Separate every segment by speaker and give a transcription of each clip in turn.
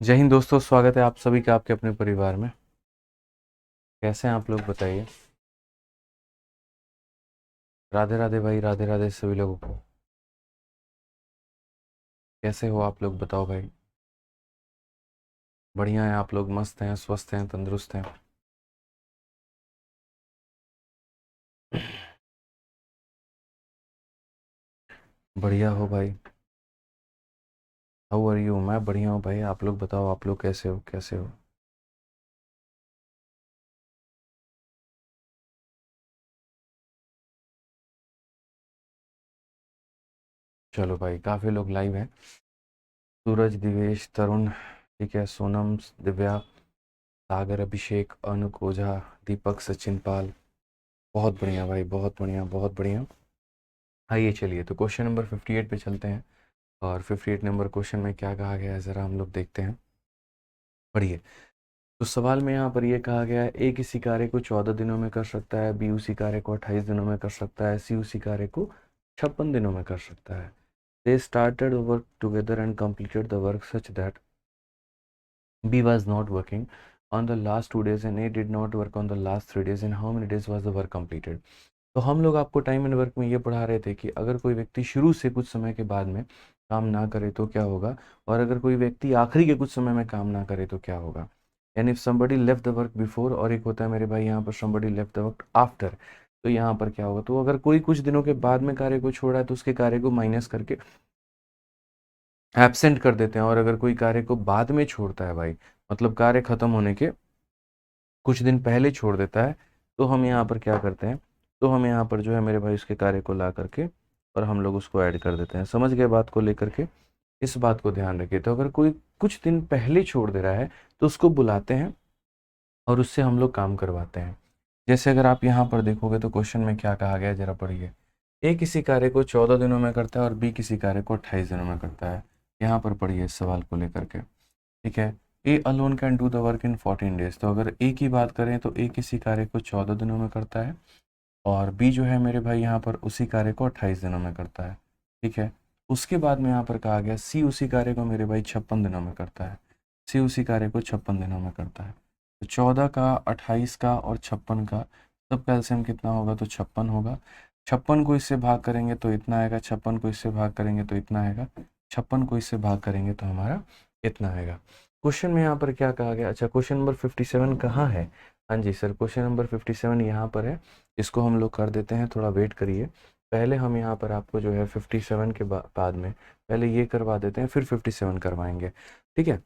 Speaker 1: जय हिंद दोस्तों, स्वागत है आप सभी का आपके अपने परिवार में। कैसे हैं आप लोग बताइए। राधे राधे भाई, राधे राधे सभी लोगों को। कैसे हो आप लोग बताओ भाई। बढ़िया है, आप लोग मस्त हैं, स्वस्थ हैं, तंदुरुस्त हैं। बढ़िया हो भाई। How are you? मैं बढ़िया हूँ भाई, आप लोग बताओ, आप लोग कैसे हो, कैसे हो। चलो भाई, काफ़ी लोग लाइव हैं। सूरज, दिवेश, तरुण, ठीक है, सोनम, दिव्या, सागर, अभिषेक, अनुक ओझा, दीपक, सचिन पाल। बहुत बढ़िया भाई, बहुत बढ़िया, बहुत बढ़िया। आइए चलिए, तो क्वेश्चन नंबर 58 पे चलते हैं। और 58 नंबर क्वेश्चन में क्या कहा गया है ज़रा हम लोग देखते हैं। पढ़िए। तो सवाल में यहाँ पर ये कहा गया है, ए किसी कार्य को 14 दिनों में कर सकता है, बी उसी कार्य को 28 दिनों में कर सकता है, सी उसी कार्य को 56 दिनों में कर सकता है। They started work together and completed the work such that B was not working on the last 2 days and A did not work on the last 3 days. In how many days was the work completed? तो हम लोग आपको time and work में ये पढ़ा रहे थे कि अगर कोई व्यक्ति शुरू से कुछ समय के बाद में काम ना करे तो क्या होगा, और अगर कोई व्यक्ति आखिरी के कुछ समय में काम ना करे तो क्या होगा। यानी if somebody left the work before, और एक होता है मेरे भाई यहाँ पर somebody left the work after. तो यहाँ पर क्या होगा, तो अगर कोई कुछ दिनों के बाद में कार्य को छोड़ा है तो उसके कार्य को माइनस करके एब्सेंट कर देते हैं। और अगर कोई कार्य को बाद में छोड़ता है भाई, मतलब कार्य खत्म होने के कुछ दिन पहले छोड़ देता है, तो हम यहाँ पर क्या करते हैं, तो हम यहाँ पर जो है मेरे भाई उसके कार्य को ला करके और हम लोग उसको ऐड कर देते हैं। समझ गए बात को लेकर के। इस बात को ध्यान रखिए। तो अगर कोई कुछ दिन पहले छोड़ दे रहा है तो उसको बुलाते हैं और उससे हम लोग काम करवाते हैं। जैसे अगर आप यहाँ पर देखोगे तो क्वेश्चन में क्या कहा गया है, जरा पढ़िए। ए किसी कार्य को 14 दिनों में करता है और बी किसी कार्य को 28 दिनों में करता है। यहाँ पर पढ़िए इस सवाल को लेकर के। ठीक है। A alone can do the work in 14 days. तो अगर ए की बात करें तो ए किसी कार्य को 14 दिनों में करता है, और बी जो है मेरे भाई यहाँ पर उसी कार्य को 28 दिनों में करता है। ठीक है। उसके बाद में यहाँ पर कहा गया सी उसी कार्य को मेरे भाई 56 दिनों में करता है। सी उसी कार्य को 56 दिनों में करता है। तो 14 का, 28 का और 56 का सब का एलसीएम कितना होगा, तो 56 होगा। 56 को इससे भाग करेंगे तो इतना आएगा, 56 को इससे भाग करेंगे तो इतना आएगा, 56 को इससे भाग करेंगे तो हमारा इतना आएगा। क्वेश्चन में यहाँ पर क्या कहा गया, अच्छा क्वेश्चन नंबर 57 कहाँ है। हाँ जी सर, क्वेश्चन नंबर 57 यहाँ पर है। इसको हम लोग कर देते हैं, थोड़ा वेट करिए। पहले हम यहाँ पर आपको जो है 57 के बाद में पहले ये करवा देते हैं, फिर 57 करवाएंगे। ठीक है।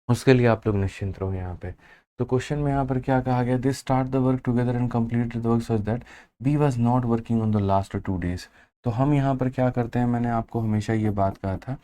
Speaker 1: उसके लिए आप लोग निश्चिंत रहो यहाँ पे। तो क्वेश्चन में यहाँ पर क्या कहा गया, this start the work together and complete the work such that B was not working on the last 2 days। तो हम यहाँ पर क्या करते हैं, मैंने आपको हमेशा ये बात कहा था,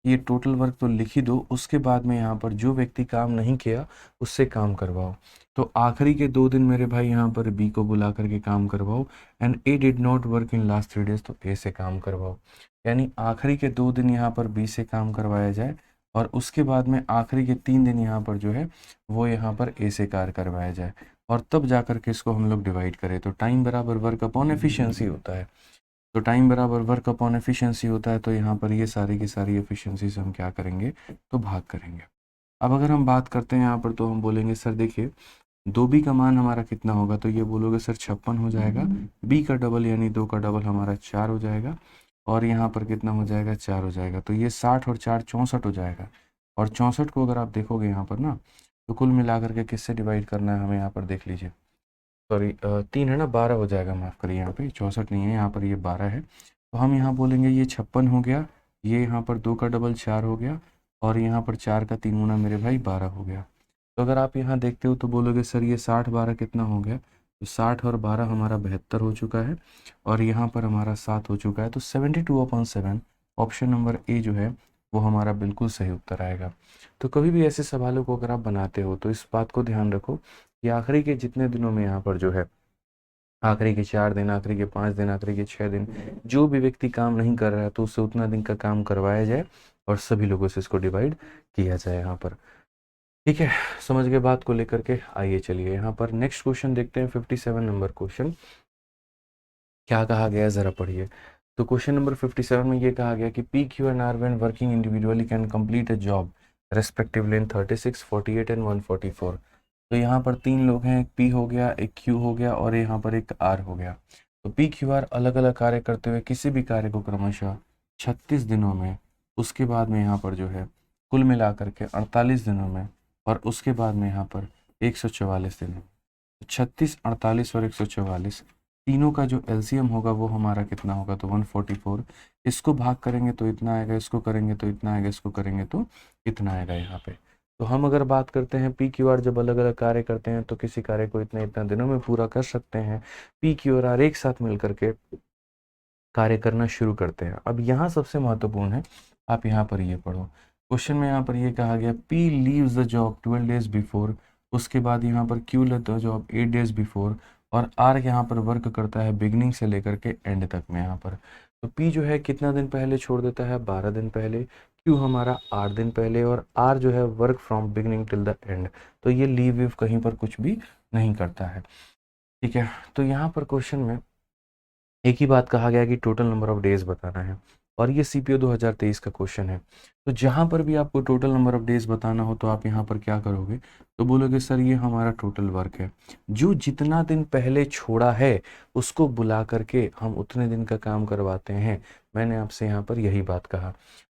Speaker 1: ये टोटल वर्क तो लिख ही दो, उसके बाद में यहाँ पर जो व्यक्ति काम नहीं किया उससे काम करवाओ। तो आखिरी के 2 दिन मेरे भाई यहाँ पर बी को बुला करके काम करवाओ। And A did not work in last 3 days, तो ए से काम करवाओ। यानी आखिरी के 2 दिन यहाँ पर बी से काम करवाया जाए, और उसके बाद में आखिरी के 3 दिन यहाँ पर जो है वो यहाँ पर ए से कार्य करवाया जाए, और तब जा कर के इसको हम लोग डिवाइड करें। तो टाइम बराबर वर्क अपॉन एफिशिएंसी होता है। तो टाइम बराबर वर्क अपॉन एफिशिएंसी होता है, तो यहाँ पर ये सारी की सारी एफिशिएंसी से हम क्या करेंगे, तो भाग करेंगे। अब अगर हम बात करते हैं यहाँ पर, तो हम बोलेंगे सर देखिए, 2b का मान हमारा कितना होगा, तो ये बोलोगे सर 56 हो जाएगा। b का डबल यानी 2 का डबल हमारा 4 हो जाएगा, और यहाँ पर कितना हो जाएगा, 4 हो जाएगा। तो ये 60 और 4 64 हो जाएगा। और 64 को अगर आप देखोगे यहाँ पर ना, तो कुल मिला करके किससे डिवाइड करना है हमें, यहाँ पर देख लीजिए। सॉरी, 3 है ना, 12 हो जाएगा, माफ़ करिए, यहाँ पे 64 नहीं है, यहाँ पर ये 12 है। तो हम यहाँ बोलेंगे ये 56 हो गया, ये यहाँ पर 2 का डबल 4 हो गया, और यहाँ पर 4 का 3 गुना मेरे भाई 12 हो गया। तो अगर आप यहाँ देखते हो तो बोलोगे सर ये 60 12 कितना हो गया, तो 60 और 12 हमारा 72 हो चुका है, और यहाँ पर हमारा 7 हो चुका है। तो 72/7 ऑप्शन नंबर ए जो है वो हमारा बिल्कुल सही उत्तर आएगा। तो कभी भी ऐसे सवालों को अगर आप बनाते हो तो इस बात को ध्यान रखो कि आखिरी के जितने दिनों में यहाँ पर जो है, आखिरी के 4 दिन, आखिरी के 5 दिन, आखिरी के 6 दिन, जो भी व्यक्ति काम नहीं कर रहा है तो उससे उतना दिन का काम करवाया जाए, और सभी लोगों से इसको डिवाइड किया जाए यहाँ पर। ठीक है, समझ गए बात को लेकर के। आइए चलिए यहाँ पर नेक्स्ट क्वेश्चन देखते हैं, 57 नंबर क्वेश्चन क्या कहा गया है, ज़रा पढ़िए। तो क्वेश्चन नंबर 57 में ये कहा गया कि P Q and R when working individually can complete a job respectively in 36, 48 and 144। तो यहाँ पर 3 लोग हैं, एक पी हो गया, एक क्यू हो गया और यहाँ पर एक आर हो गया। तो पी क्यू आर अलग अलग कार्य करते हुए किसी भी कार्य को क्रमशः 36 दिनों में, उसके बाद में यहाँ पर जो है कुल मिला करके 48 दिनों में, और उसके बाद में यहाँ पर 144 दिनों में। 36, 48 और 144 तीनों का जो एलसीएम होगा वो हमारा कितना होगा, तो 144। इसको भाग करेंगे तो इतना आएगा, इसको करेंगे तो इतना आएगा, इसको करेंगे तो इतना आएगा यहाँ पे। तो हम अगर बात करते हैं पी क्यू आर जब अलग अलग कार्य करते हैं तो किसी कार्य को इतना इतना दिनों में पूरा कर सकते हैं। पी क्यू और आर एक साथ मिल करके कार्य करना शुरू करते हैं। अब यहाँ सबसे महत्वपूर्ण है, आप यहाँ पर ये पढ़ो, क्वेश्चन में यहाँ पर ये कहा गया P leaves the job 12 days before, उसके बाद यहाँ पर क्यू लेता द जॉब 8 डेज बिफोर, और आर यहाँ पर वर्क करता है बिगनिंग से लेकर के एंड तक में यहाँ पर। तो पी जो है कितना दिन पहले छोड़ देता है, 12 दिन पहले, क्यू हमारा 8 दिन पहले, और आर जो है work from beginning till the end. तो ये लीव वीव कहीं पर कुछ भी नहीं करता है, ठीक है। तो यहाँ पर क्वेश्चन में एक ही बात कहा गया कि टोटल नंबर ऑफ डेज बताना है, और ये सीपीओ 2023 का क्वेश्चन है। तो जहाँ पर भी आपको टोटल नंबर ऑफ डेज बताना हो तो आप यहाँ पर क्या करोगे, तो बोलोगे सर ये हमारा टोटल वर्क है, जो जितना दिन पहले छोड़ा है उसको बुला करके हम उतने दिन का काम करवाते हैं। मैंने आपसे यहाँ पर यही बात कहा।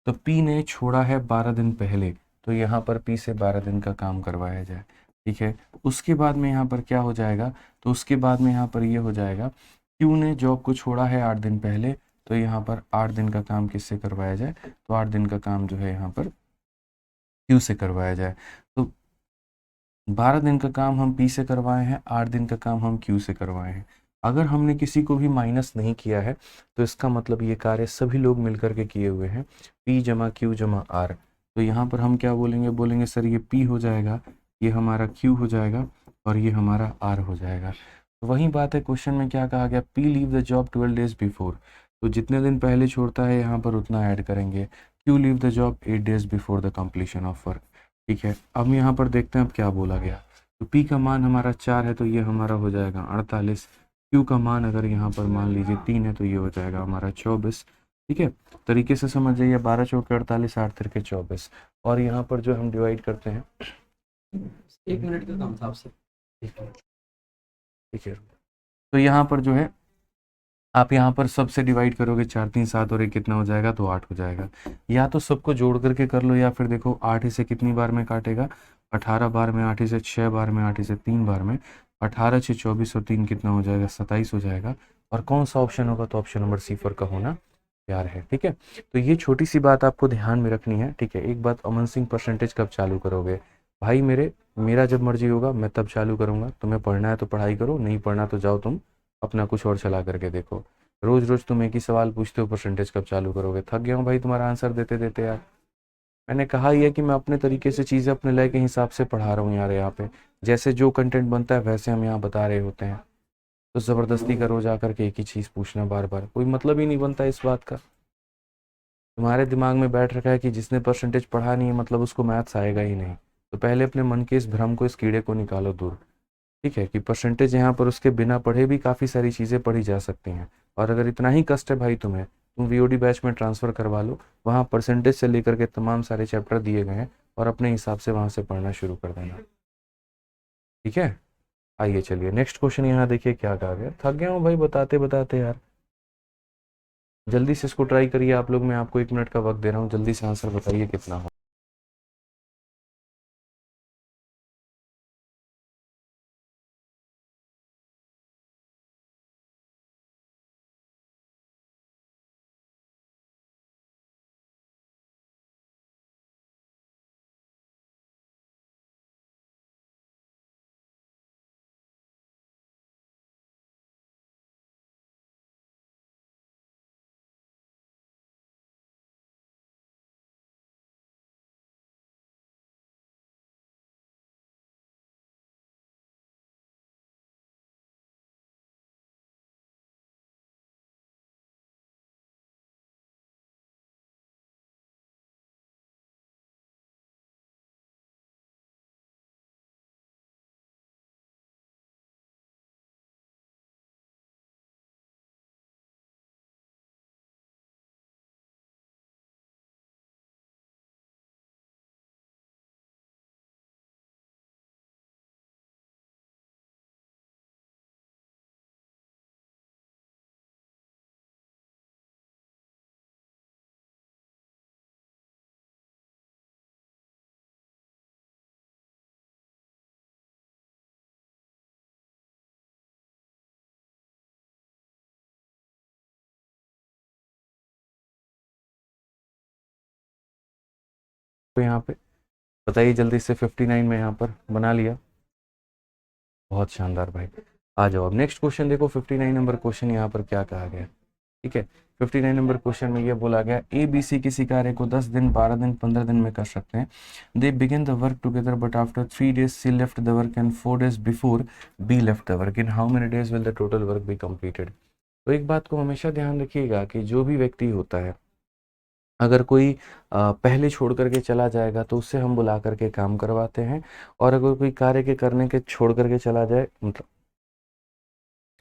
Speaker 1: तो पी ने छोड़ा है 12 दिन पहले, तो यहाँ पर पी से 12 दिन का काम करवाया जाए, ठीक है। उसके बाद में यहाँ पर क्या हो जाएगा, तो उसके बाद में यहाँ पर ये हो जाएगा, क्यू ने जॉब को छोड़ा है 8 दिन पहले, तो यहाँ पर 8 दिन का काम किससे करवाया जाए, तो 8 दिन का काम जो है यहाँ पर क्यू से करवाया जाए। तो 12 दिन का काम हम पी से करवाए हैं, 8 दिन का काम हम क्यू से करवाए हैं। अगर हमने किसी को भी माइनस नहीं किया है तो इसका मतलब ये कार्य सभी लोग मिलकर के किए हुए हैं, पी जमा क्यू जमा आर। तो यहाँ पर हम क्या बोलेंगे, बोलेंगे सर ये पी हो जाएगा, ये हमारा क्यू हो जाएगा, और ये हमारा आर हो जाएगा। तो वही बात है, क्वेश्चन में क्या कहा गया, P leave the job 12 days before, तो जितने दिन पहले छोड़ता है यहाँ पर उतना ऐड करेंगे। Q leave the job 8 days before the completion of work, ठीक है। अब यहाँ पर देखते हैं अब क्या बोला गया। तो पी का मान हमारा 4 है तो ये हमारा हो जाएगा 48। क्यू का मान अगर यहाँ पर मान लीजिए 3 है तो ये हो जाएगा हमारा 24, ठीक है। तरीके से समझ जाइए, 12 चौके 48, 8 तिरके 24, और यहाँ पर जो हम डिवाइड करते हैं,
Speaker 2: 1 मिनट का काम था आपसे।
Speaker 1: ठीक है, ठीक है। तो यहाँ पर जो है आप यहाँ पर सबसे डिवाइड करोगे, 4 3 7 और 1 कितना हो जाएगा, तो 8 हो जाएगा। या तो सबको जोड़ करके कर लो, या फिर देखो 8 इसे कितनी बार में काटेगा, 18 बार में, 8 इसे 6 बार में, 8 इसे 3 बार में, 18 6 24 और 3 कितना हो जाएगा, 27 हो जाएगा। और कौन सा ऑप्शन होगा, तो ऑप्शन नंबर सी 4 का होना तैयार है, ठीक है। तो ये छोटी सी बात आपको ध्यान में रखनी है, ठीक है। एक बात, अमन सिंह परसेंटेज कब चालू करोगे, भाई मेरा जब मर्जी होगा मैं तब चालू करूँगा। तुम्हें पढ़ना है तो पढ़ाई करो, नहीं पढ़ना तो जाओ तुम अपना कुछ और चला करके देखो। रोज रोज तुम एक ही सवाल पूछते हो, परसेंटेज कब चालू करोगे। थक गया हूँ भाई तुम्हारा आंसर देते देते यार। मैंने कहा ही है कि मैं अपने तरीके से चीज़ें अपने लय के हिसाब से पढ़ा रहा हूँ यार। यहाँ पे जैसे जो कंटेंट बनता है वैसे हम यहाँ बता रहे होते हैं। तो ज़बरदस्ती का रोज आकर के एक ही चीज़ पूछना बार बार, कोई मतलब ही नहीं बनता इस बात का। तुम्हारे दिमाग में बैठ रखा है कि जिसने परसेंटेज पढ़ा नहीं है मतलब उसको मैथ्स आएगा ही नहीं। तो पहले अपने मन के इस भ्रम को, इस कीड़े को निकालो दूर, ठीक है। कि परसेंटेज यहाँ पर उसके बिना पढ़े भी काफ़ी सारी चीज़ें पढ़ी जा सकती हैं। और अगर इतना ही कष्ट है भाई तुम्हें, तुम वीओडी बैच में ट्रांसफ़र करवा लो, वहाँ परसेंटेज से लेकर के तमाम सारे चैप्टर दिए गए हैं, और अपने हिसाब से वहाँ से पढ़ना शुरू कर देना, ठीक है। आइए चलिए नेक्स्ट क्वेश्चन यहाँ देखिए क्या कहा गया। थक गया हूँ भाई बताते बताते यार, जल्दी से इसको ट्राई करिए आप लोग। मैं आपको 1 मिनट का वक्त दे रहा हूँ, जल्दी से आंसर बताइए कितना हो। तो यहाँ पे बताइए जल्दी से, 59 में यहाँ पर बना लिया, बहुत शानदार भाई। आ जाओ अब नेक्स्ट क्वेश्चन देखो, 59 नंबर क्वेश्चन यहाँ पर क्या कहा गया है, ठीक है। 59 नंबर क्वेश्चन में ये बोला गया ए बी सी किसी कार्य को 10 दिन 12 दिन 15 दिन में कर सकते हैं। They begin the work together but after 3 days she left the work and 4 days before B left the work, in how many days will the total work be completed. तो एक बात को हमेशा ध्यान रखिएगा कि जो भी व्यक्ति होता है, अगर कोई पहले छोड़ करके चला जाएगा तो उससे हम बुला करके काम करवाते हैं, और अगर कोई कार्य के करने के छोड़ करके चला जाए, मतलब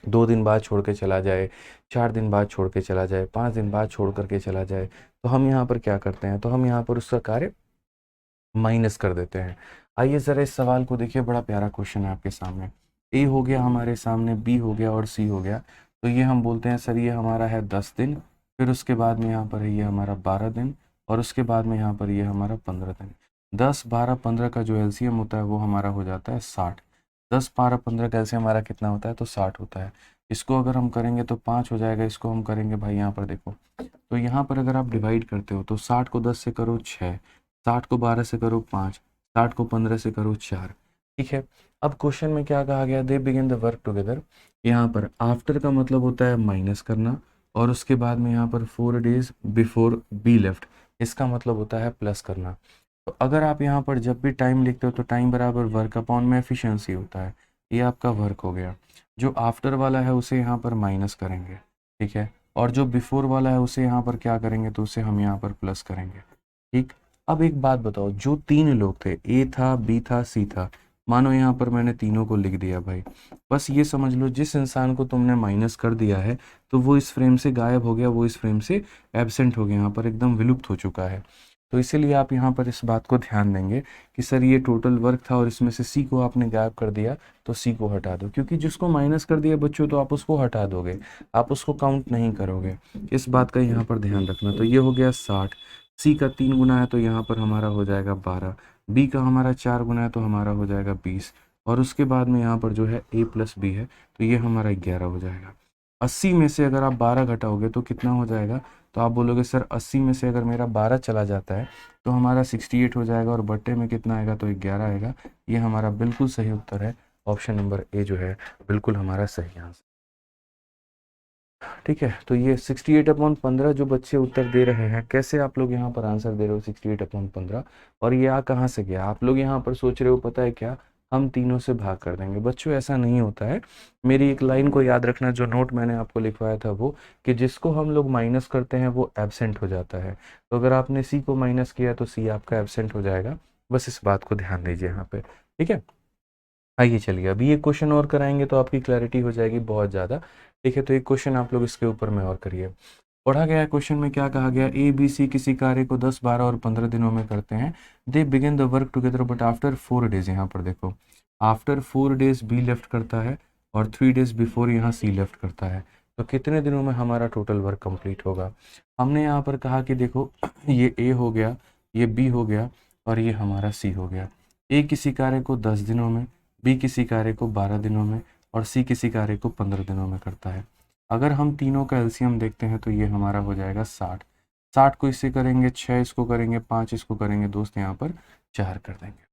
Speaker 1: 2 दिन बाद छोड़ के चला जाए, 4 दिन बाद छोड़ के चला जाए, 5 दिन बाद छोड़ करके चला जाए, तो हम यहाँ पर क्या करते हैं, तो हम यहाँ पर उसका कार्य माइनस कर देते हैं। आइए ज़रा इस सवाल को देखिए, बड़ा प्यारा क्वेश्चन है आपके सामने। ए हो गया हमारे सामने, बी हो गया और सी हो गया। तो ये हम बोलते हैं सर ये हमारा है 10 दिन, फिर उसके बाद में यहाँ पर है ये हमारा 12 दिन, और उसके बाद में यहाँ पर ये हमारा 15 दिन। 10 12 15 का जो एलसीएम होता है वो हमारा हो जाता है 60। 10 12 15 का एलसीएम हमारा कितना होता है, तो 60 होता है। इसको अगर हम करेंगे तो 5 हो जाएगा, इसको हम करेंगे भाई यहाँ पर देखो, तो यहाँ पर अगर आप डिवाइड करते हो तो 60 को 10 से करो 6, 60 को 12 से करो 5, 60 को 15 से करो 4, ठीक है। अब क्वेश्चन में क्या कहा गया, दे बिगिन द वर्क टुगेदर। यहाँ पर आफ्टर का मतलब होता है माइनस करना, और उसके बाद में यहाँ पर 4 days बिफोर बी लेफ्ट, इसका मतलब होता है प्लस करना। तो अगर आप यहाँ पर जब भी टाइम लिखते हो तो टाइम बराबर वर्क अपॉन में एफिशिएंसी होता है, ये आपका वर्क हो गया। जो आफ्टर वाला है उसे यहाँ पर माइनस करेंगे, ठीक है, और जो बिफोर वाला है उसे यहाँ पर क्या करेंगे, तो उसे हम यहाँ पर प्लस करेंगे, ठीक। अब एक बात बताओ, जो 3 लोग थे, ए था, बी था, सी था, मानो यहाँ पर मैंने तीनों को लिख दिया भाई, बस ये समझ लो जिस इंसान को तुमने माइनस कर दिया है तो वो इस फ्रेम से गायब हो गया, वो इस फ्रेम से एब्सेंट हो गया, यहाँ पर एकदम विलुप्त हो चुका है। तो इसीलिए आप यहाँ पर इस बात को ध्यान देंगे कि सर ये टोटल वर्क था और इसमें से सी को आपने गायब कर दिया, तो सी को हटा दो, क्योंकि जिसको माइनस कर दिया बच्चों तो आप उसको हटा दोगे, आप उसको काउंट नहीं करोगे। इस बात का यहाँ पर ध्यान रखना। तो ये हो गया 60, सी का 3 गुना है तो यहाँ पर हमारा हो जाएगा 12, बी का हमारा 4 गुना है तो हमारा हो जाएगा 20, और उसके बाद में यहाँ पर जो है ए प्लस बी है तो ये हमारा 11 हो जाएगा। 80 में से अगर आप 12 घटाओगे तो कितना हो जाएगा, तो आप बोलोगे सर 80 में से अगर मेरा 12 चला जाता है तो हमारा 68 हो जाएगा, और बट्टे में कितना आएगा, तो 11 आएगा। ये हमारा बिल्कुल सही उत्तर है, ऑप्शन नंबर ए जो है बिल्कुल हमारा सही आंसर, ठीक है। तो ये 68/15 जो बच्चे उत्तर दे रहे हैं, कैसे आप लोग यहाँ पर आंसर दे रहे हो 68/15, और ये आ कहाँ से गया, आप लोग यहाँ पर सोच रहे हो पता है क्या, हम तीनों से भाग कर देंगे। बच्चों ऐसा नहीं होता है, मेरी एक लाइन को याद रखना, जो नोट मैंने आपको लिखवाया था वो, कि जिसको हम लोग माइनस करते हैं वो एब्सेंट हो जाता है। तो अगर आपने सी को माइनस किया तो सी आपका एब्सेंट हो जाएगा, बस इस बात को ध्यान दीजिए यहाँ पे, ठीक है। आइए चलिए अभी एक क्वेश्चन और कराएंगे तो आपकी क्लैरिटी हो जाएगी बहुत ज़्यादा, ठीक है। तो एक क्वेश्चन आप लोग इसके ऊपर में और करिए। पढ़ा गया क्वेश्चन में क्या कहा गया, ए बी सी किसी कार्य को 10 12 और 15 दिनों में करते हैं। They begin the work together but after 4 days, यहाँ पर देखो आफ्टर 4 days बी लेफ्ट करता है और 3 days बिफोर यहाँ सी लेफ्ट करता है, तो कितने दिनों में हमारा टोटल वर्क कंप्लीट होगा। हमने यहाँ पर कहा कि देखो ये ए हो गया, ये बी हो गया, और ये हमारा सी हो गया। ए किसी कार्य को 10 दिनों में, बी किसी कार्य को 12 दिनों में, और सी किसी कार्य को 15 दिनों में करता है। अगर हम तीनों का एलसीएम देखते हैं तो ये हमारा हो जाएगा 60। 60 को इससे करेंगे 6, इसको करेंगे 5, इसको करेंगे दोस्त यहाँ पर 4 कर देंगे।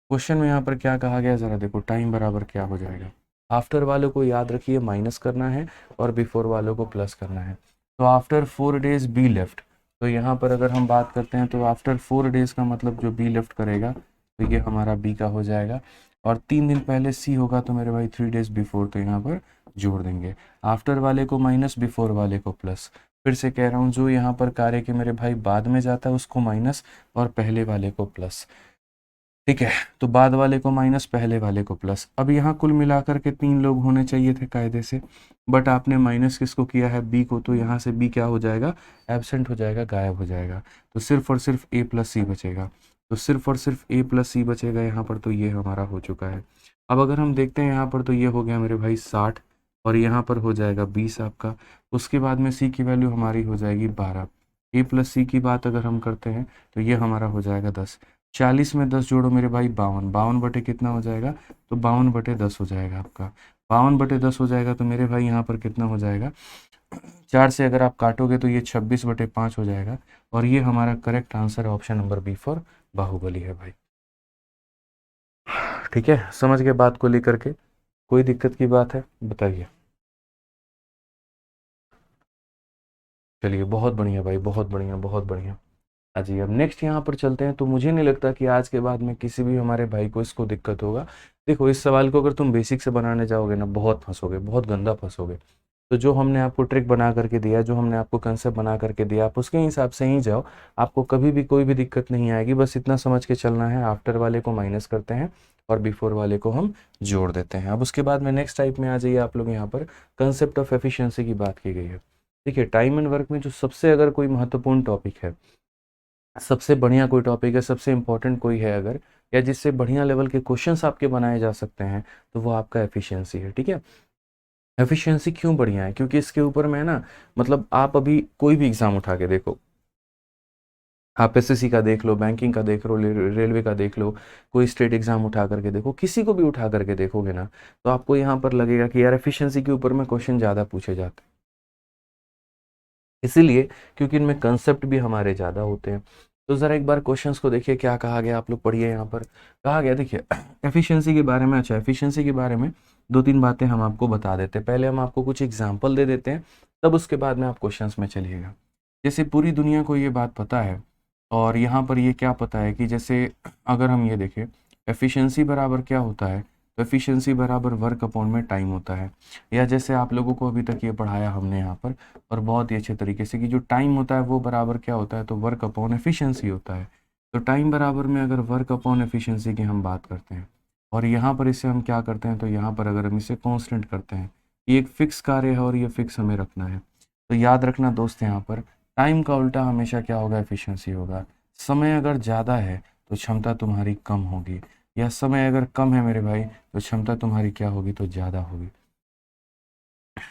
Speaker 1: क्वेश्चन में यहाँ पर क्या कहा गया, ज़रा देखो, टाइम बराबर क्या हो जाएगा। आफ्टर वालों को याद रखिए माइनस करना है और बिफोर वालों को प्लस करना है। तो आफ्टर 4 days बी लेफ्ट, तो यहाँ पर अगर हम बात करते हैं तो आफ्टर 4 days का मतलब जो बी लेफ्ट करेगा तो ये हमारा बी का हो जाएगा, और 3 दिन पहले सी होगा तो मेरे भाई 3 days बिफोर, तो यहाँ पर जोड़ देंगे। आफ्टर वाले को माइनस, बिफोर वाले को प्लस। फिर से कह रहा हूँ, जो यहाँ पर कार्य के मेरे भाई बाद में जाता है उसको माइनस और पहले वाले को प्लस, ठीक है। तो बाद वाले को माइनस, पहले वाले को प्लस। अब यहाँ कुल मिलाकर के 3 लोग होने चाहिए थे कायदे से, बट आपने माइनस किसको किया है, बी को, तो यहाँ से बी क्या हो जाएगा, एब्सेंट हो जाएगा, गायब हो जाएगा। तो सिर्फ और सिर्फ ए प्लस सी बचेगा, तो सिर्फ और सिर्फ ए प्लस सी बचेगा यहाँ पर, तो ये हमारा हो चुका है। अब अगर हम देखते हैं यहाँ पर तो ये हो गया मेरे भाई 60, और यहाँ पर हो जाएगा 20 आपका। उसके बाद में सी की वैल्यू हमारी हो जाएगी 12। ए प्लस सी की बात अगर हम करते हैं तो ये हमारा हो जाएगा 10। 40 में 10 जोड़ो मेरे भाई 52, 52 बटे कितना हो जाएगा, तो 52 बटे 10 हो जाएगा आपका। 52 बटे 10 हो जाएगा तो मेरे भाई यहाँ पर कितना हो जाएगा, 4 से अगर आप काटोगे तो ये 26/5 हो जाएगा, और ये हमारा करेक्ट आंसर है option number B for Baahubali है भाई। ठीक है, समझ गए बात को लेकर के? कोई दिक्कत की बात है बताइए। चलिए बहुत बढ़िया भाई, बहुत बढ़िया बहुत बढ़िया। जी अब नेक्स्ट यहाँ पर चलते हैं। तो मुझे नहीं लगता कि आज के बाद में किसी भी हमारे भाई को इसको दिक्कत होगा। देखो इस सवाल को अगर तुम बेसिक से बनाने जाओगे ना, बहुत फंसोगे, बहुत गंदा फंसोगे। तो जो हमने आपको ट्रिक बना करके दिया, जो हमने आपको कंसेप्ट बना करके दिया, आप उसके हिसाब से ही जाओ, आपको कभी भी कोई भी दिक्कत नहीं आएगी। बस इतना समझ के चलना है, आफ्टर वाले को माइनस करते हैं और बिफोर वाले को हम जोड़ देते हैं। अब उसके बाद में नेक्स्ट टाइप में आ जाइए आप लोग। यहाँ पर कंसेप्ट ऑफ एफिशिएंसी की बात की गई है। देखिए टाइम एंड वर्क में जो सबसे अगर कोई महत्वपूर्ण टॉपिक है, सबसे बढ़िया कोई टॉपिक है, सबसे इंपॉर्टेंट कोई है अगर, या जिससे बढ़िया लेवल के क्वेश्चंस आपके बनाए जा सकते हैं, तो वो आपका एफिशिएंसी है। ठीक है, एफिशिएंसी क्यों बढ़िया है? क्योंकि इसके ऊपर में ना, मतलब आप अभी कोई भी एग्जाम उठा के देखो, आप एसएससी का देख लो, बैंकिंग का देख लो, रेलवे का देख लो, कोई स्टेट एग्जाम उठा करके देखो, किसी को भी उठा करके देखोगे ना, तो आपको यहाँ पर लगेगा कि यार एफिशिएंसी के ऊपर में क्वेश्चन ज़्यादा पूछे जाते हैं। इसीलिए क्योंकि इनमें कंसेप्ट भी हमारे ज़्यादा होते हैं। तो ज़रा एक बार क्वेश्चंस को देखिए क्या कहा गया, आप लोग पढ़िए। यहाँ पर कहा गया, देखिए एफिशिएंसी के बारे में। अच्छा, एफिशिएंसी के बारे में 2-3 बातें हम आपको बता देते हैं। पहले हम आपको कुछ एग्जाम्पल दे देते हैं, तब उसके बाद में आप क्वेश्चंस में चलिएगा। जैसे पूरी दुनिया को ये बात पता है, और यहाँ पर ये क्या पता है कि जैसे अगर हम ये देखें, एफिशिएंसी बराबर क्या होता है, तो एफिशिएंसी बराबर वर्क अपॉन में टाइम होता है। या जैसे आप लोगों को अभी तक ये पढ़ाया हमने यहाँ पर, और बहुत ही अच्छे तरीके से, कि जो टाइम होता है वो बराबर क्या होता है, तो वर्क अपॉन एफिशिएंसी होता है। तो टाइम बराबर में अगर वर्क अपॉन एफिशिएंसी की हम बात करते हैं, और यहाँ पर इसे हम क्या करते हैं, तो यहाँ पर अगर हम इसे कांस्टेंट करते हैं, ये एक फिक्स कार्य है और ये फिक्स हमें रखना है। तो याद रखना दोस्त, यहाँ पर टाइम का उल्टा हमेशा क्या होगा, एफिशिएंसी होगा। समय अगर ज़्यादा है तो क्षमता तुम्हारी कम होगी, या समय अगर कम है मेरे भाई तो क्षमता तुम्हारी क्या होगी, तो ज़्यादा होगी।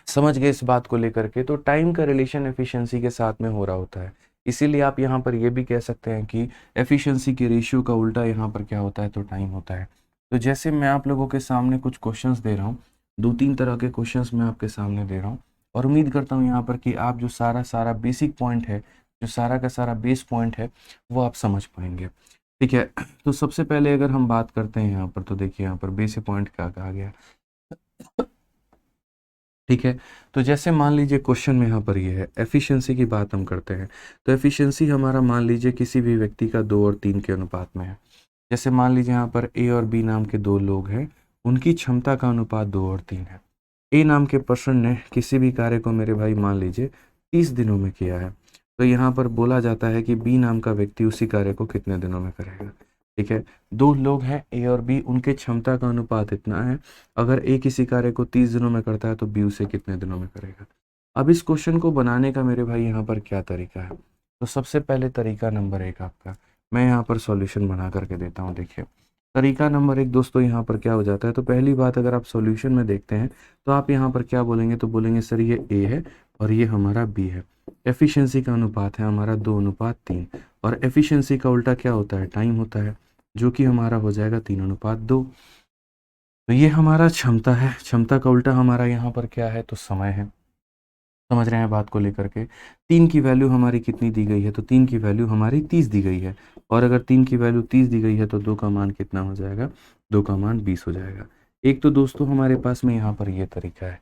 Speaker 1: समझ गए इस बात को लेकर के? तो टाइम का रिलेशन एफिशिएंसी के साथ में हो रहा होता है। इसीलिए आप यहाँ पर ये भी कह सकते हैं कि एफिशिएंसी के रेशियो का उल्टा यहाँ पर क्या होता है, तो टाइम होता है। तो जैसे मैं आप लोगों के सामने कुछ क्वेश्चंस दे रहा हूँ, 2-3 तरह के क्वेश्चंस मैं आपके सामने दे रहा हूँ, और उम्मीद करता हूँ यहाँ पर कि आप जो सारा सारा बेसिक पॉइंट है, जो सारा का सारा बेस पॉइंट है, वो आप समझ पाएंगे। ठीक है, तो सबसे पहले अगर हम बात करते हैं यहाँ पर, तो देखिए यहाँ पर बेसिक पॉइंट क्या कहा गया। ठीक है, तो जैसे मान लीजिए क्वेश्चन में यहाँ पर ये है, एफिशिएंसी की बात हम करते हैं। तो एफिशिएंसी हमारा मान लीजिए किसी भी व्यक्ति का 2 और 3 के अनुपात में है। जैसे मान लीजिए यहाँ पर ए और बी नाम के 2 लोग हैं, उनकी क्षमता का अनुपात 2 और 3 है। ए नाम के पर्सन ने किसी भी कार्य को मेरे भाई मान लीजिए 30 दिनों में किया है। तो यहाँ पर बोला जाता है कि बी नाम का व्यक्ति उसी कार्य को कितने दिनों में करेगा। ठीक है, 2 लोग हैं ए और बी, उनके क्षमता का अनुपात इतना है। अगर ए किसी कार्य को 30 दिनों में करता है तो बी उसे कितने दिनों में करेगा। अब इस क्वेश्चन को बनाने का मेरे भाई यहाँ पर क्या तरीका है, तो सबसे पहले तरीका नंबर 1 आपका, मैं यहाँ पर सॉल्यूशन बना करके देता हूँ। देखिए तरीका नंबर 1 दोस्तों, यहाँ पर क्या हो जाता है, तो पहली बात अगर आप सॉल्यूशन में देखते हैं तो आप यहाँ पर क्या बोलेंगे, तो बोलेंगे सर ये ए है और ये हमारा बी है। एफिशिएंसी का अनुपात है हमारा 2:3, और एफिशिएंसी का उल्टा क्या होता है, टाइम होता है, जो कि हमारा हो जाएगा 3:2। तो ये हमारा क्षमता है, क्षमता का उल्टा हमारा यहाँ पर क्या है, तो समय है। समझ रहे हैं बात को लेकर के? 3 की वैल्यू हमारी कितनी दी गई है, तो 3 की वैल्यू हमारी 30 दी गई है, और अगर 3 की वैल्यू 30 दी गई है तो 2 का मान कितना हो जाएगा, 2 का मान 20 हो जाएगा। एक तो दोस्तों हमारे पास में यहाँ पर ये तरीका है,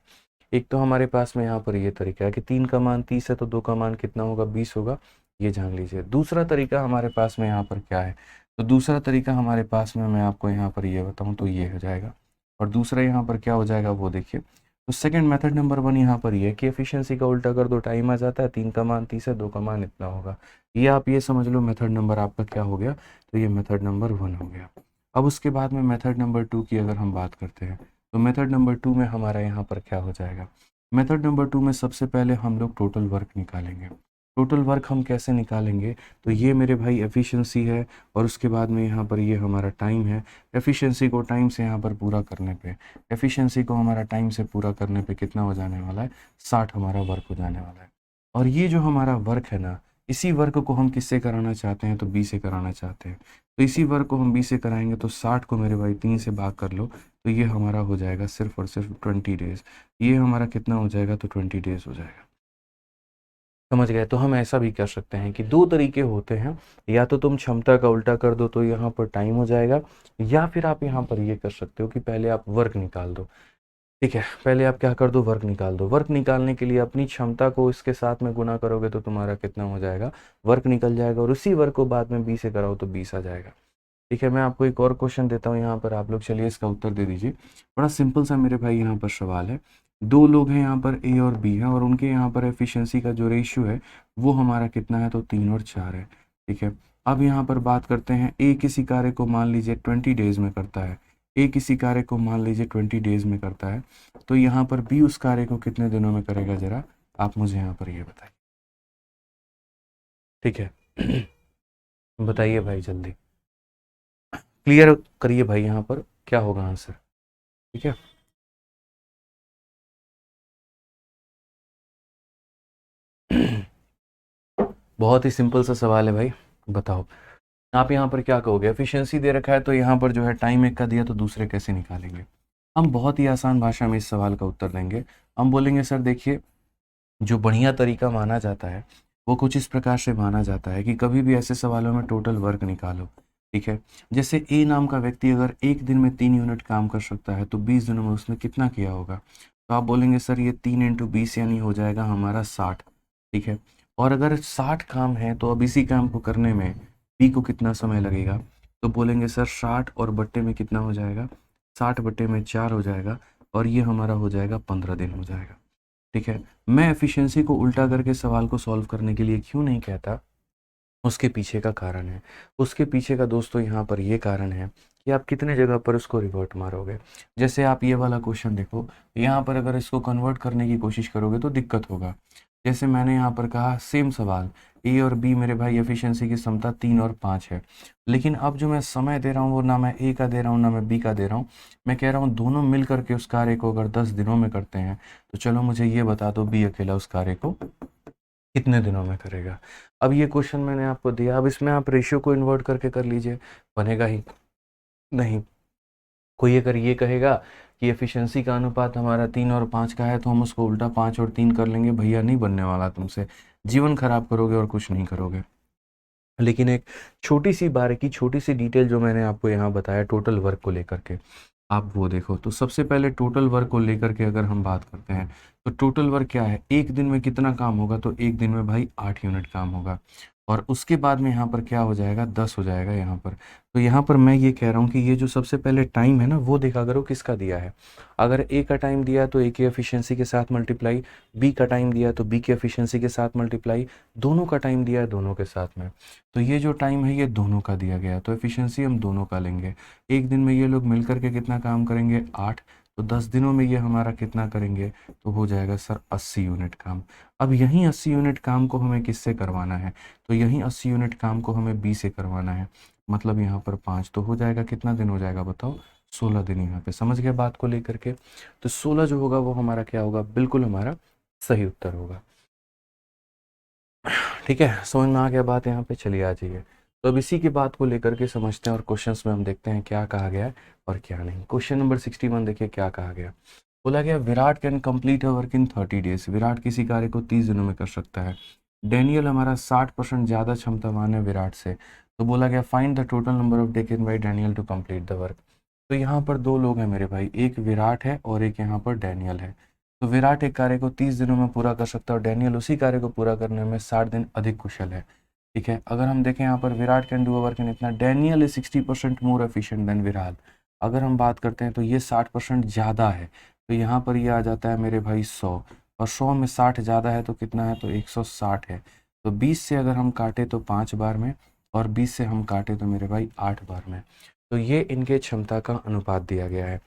Speaker 1: एक तो हमारे पास में यहाँ पर ये तरीका है कि 3 का मान 30 है तो 2 का मान कितना होगा, 20 होगा, ये जान लीजिए। दूसरा तरीका हमारे पास में यहाँ पर क्या है, तो दूसरा तरीका हमारे पास में, मैं आपको यहाँ पर ये बताऊँ तो ये हो जाएगा, और दूसरा यहाँ पर क्या हो जाएगा वो देखिए। तो सेकंड मेथड नंबर 1 यहाँ पर ये है कि एफिशिएंसी का उल्टा कर दो, टाइम आ जाता है, 3 का मान 30 है, 2 का मान इतना होगा। ये आप ये समझ लो मेथड नंबर आपका क्या हो गया, तो ये मेथड नंबर 1 हो गया। अब उसके बाद में मेथड नंबर 2 की अगर हम बात करते हैं, तो मेथड नंबर 2 में हमारा यहाँ पर क्या हो जाएगा, मेथड नंबर 2 में सबसे पहले हम लोग टोटल वर्क निकालेंगे। टोटल वर्क हम कैसे निकालेंगे, तो ये मेरे भाई एफिशिएंसी है, और उसके बाद में यहाँ पर ये हमारा टाइम है। एफिशिएंसी को टाइम से यहाँ पर पूरा करने पे, एफिशिएंसी को हमारा टाइम से पूरा करने पे कितना हो जाने वाला है, 60 हमारा वर्क हो जाने वाला है। और ये जो हमारा वर्क है ना, इसी वर्क को हम किससे कराना चाहते हैं, तो बी से कराना चाहते हैं। तो इसी वर्क को हम बी से कराएंगे, तो 60 को मेरे भाई 3 से भाग कर लो, तो ये हमारा हो जाएगा सिर्फ और सिर्फ 20 डेज़। ये हमारा कितना हो जाएगा, तो 20 डेज़ हो जाएगा। समझ गए? तो हम ऐसा भी कर सकते हैं कि 2 तरीके होते हैं, या तो तुम क्षमता का उल्टा कर दो तो यहाँ पर टाइम हो जाएगा, या फिर आप यहाँ पर ये कर सकते हो कि पहले आप वर्क निकाल दो। ठीक है, पहले आप क्या कर दो, वर्क निकाल दो। वर्क निकालने के लिए अपनी क्षमता को इसके साथ में गुना करोगे तो तुम्हारा कितना हो जाएगा, वर्क निकल जाएगा, और उसी वर्क को बाद में 20 से कराओ तो 20 आ जाएगा। ठीक है, मैं आपको एक और क्वेश्चन देता हूँ यहाँ पर, आप लोग चलिए इसका उत्तर दे दीजिए। बड़ा सिंपल सा मेरे भाई यहाँ पर सवाल है। 2 लोग हैं यहाँ पर, ए और बी है, और उनके यहाँ पर एफिशिएंसी का जो रेशियो है वो हमारा कितना है, तो 3 और 4 है। ठीक है, अब यहाँ पर बात करते हैं, ए किसी कार्य को मान लीजिए 20 डेज में करता है, ए किसी कार्य को मान लीजिए 20 डेज में करता है, तो यहाँ पर बी उस कार्य को कितने दिनों में करेगा, जरा आप मुझे यहाँ पर ये बताइए। ठीक है बताइए भाई जल्दी, क्लियर करिए भाई, यहाँ पर क्या होगा आंसर। ठीक है, बहुत ही सिंपल सा सवाल है भाई, बताओ आप यहाँ पर क्या कहोगे। एफिशिएंसी दे रखा है तो यहाँ पर जो है टाइम एक का दिया, तो दूसरे कैसे निकालेंगे। हम बहुत ही आसान भाषा में इस सवाल का उत्तर देंगे। हम बोलेंगे सर देखिए, जो बढ़िया तरीका माना जाता है वो कुछ इस प्रकार से माना जाता है कि कभी भी ऐसे सवालों में टोटल वर्क निकालो। ठीक है, जैसे ए नाम का व्यक्ति अगर एक दिन में 3 यूनिट काम कर सकता है तो 20 दिनों में उसने कितना किया होगा, तो आप बोलेंगे सर ये 3 इंटू 20 यानी हो जाएगा हमारा 60। ठीक है, और अगर 60 काम है तो अब इसी काम को करने में बी को कितना समय लगेगा, तो बोलेंगे सर 60 और बट्टे में कितना हो जाएगा, 60 बट्टे में 4 हो जाएगा, और ये हमारा हो जाएगा 15 दिन हो जाएगा। ठीक है, मैं एफिशिएंसी को उल्टा करके सवाल को सॉल्व करने के लिए क्यों नहीं कहता, उसके पीछे का कारण है। उसके पीछे का दोस्तों यहाँ पर ये कारण है कि आप कितने जगह पर उसको रिवर्ट मारोगे। जैसे आप ये वाला क्वेश्चन देखो, यहाँ पर अगर इसको कन्वर्ट करने की कोशिश करोगे तो दिक्कत होगा। जैसे मैंने यहाँ पर कहा सेम सवाल, ए और बी मेरे भाई एफिशिएंसी की क्षमता 3 और 5 है, लेकिन अब जो मैं समय दे रहा हूँ वो ना मैं ए का दे रहा हूँ ना मैं बी का दे रहा हूँ, मैं कह रहा हूँ दोनों मिल करके उस कार्य को अगर 10 दिनों में करते हैं, तो चलो मुझे ये बता दो बी अकेला उस कार्य को कितने दिनों में करेगा। अब ये क्वेश्चन मैंने आपको दिया, अब इसमें आप रेशियो को इन्वर्ट करके कर लीजिए, बनेगा ही नहीं। कोई अगर ये कहेगा कि एफिशिएंसी का अनुपात हमारा 3 और 5 का है, तो हम उसको उल्टा 5 और 3 कर लेंगे। भैया नहीं बनने वाला तुमसे, जीवन खराब करोगे और कुछ नहीं करोगे। लेकिन एक छोटी सी बारीकी, छोटी सी डिटेल जो मैंने आपको यहाँ बताया टोटल वर्क को लेकर के, आप वो देखो। तो सबसे पहले टोटल वर्क को लेकर के अगर हम बात करते हैं, तो टोटल वर्क क्या है, एक दिन में कितना काम होगा, तो एक दिन में भाई 8 यूनिट काम होगा, और उसके बाद में यहाँ पर क्या हो जाएगा, 10 हो जाएगा यहाँ पर। तो यहाँ पर मैं ये कह रहा हूँ कि ये जो सबसे पहले टाइम है ना, वो देखा करो किसका दिया है। अगर ए का टाइम दिया तो ए की एफिशिएंसी के साथ मल्टीप्लाई, बी का टाइम दिया तो बी की एफिशिएंसी के साथ मल्टीप्लाई, दोनों का टाइम दिया है दोनों के साथ में, तो ये जो टाइम है ये दोनों का दिया गया है, तो एफिशिएंसी हम दोनों का लेंगे। एक दिन में ये लोग मिल करके कितना काम करेंगे, 8, तो 10 दिनों में ये हमारा कितना करेंगे, तो हो जाएगा सर 80 यूनिट काम। अब यहीं 80 यूनिट काम को हमें किससे करवाना है, तो यहीं 80 यूनिट काम को हमें बी से करवाना है, मतलब यहाँ पर 5, तो हो जाएगा कितना दिन हो जाएगा बताओ, 16 दिन। यहाँ पे समझ गए बात को लेकर के, तो 16 जो होगा वो हमारा क्या होगा, बिल्कुल हमारा सही उत्तर होगा। ठीक है, समझ में आ गया बात यहाँ पे, चलिए आ जाइए। तो अब इसी की बात को लेकर के समझते हैं, और क्वेश्चंस में हम देखते हैं क्या कहा गया है और क्या नहीं। क्वेश्चन नंबर 61 देखिए क्या कहा गया। बोला गया Virat can complete a work in 30 days, Virat किसी कार्य को 30 दिनों में कर सकता है। डेनियल हमारा 60% ज़्यादा क्षमतावान है विराट से, तो बोला गया find the total number of taken by Daniel to complete the work. तो यहाँ पर 2 लोग हैं मेरे भाई, एक विराट है और एक यहाँ पर डेनियल है। तो विराट एक कार्य को 30 दिनों में पूरा कर सकता है और डेनियल उसी कार्य को पूरा करने में 60 दिन अधिक कुशल है। ठीक है, अगर हम देखें यहाँ पर Virat can do a work in इतना, Daniel is 60% more efficient than Virat. अगर हम बात करते हैं तो ये 60% ज़्यादा है, तो यहाँ पर ये आ जाता है मेरे भाई 100, और 100 में 60 ज़्यादा है तो कितना है, तो 160 है। तो 20 से अगर हम काटे तो 5 बार में, और 20 से हम काटे तो मेरे भाई 8 बार में। तो ये इनके क्षमता का अनुपात दिया गया है।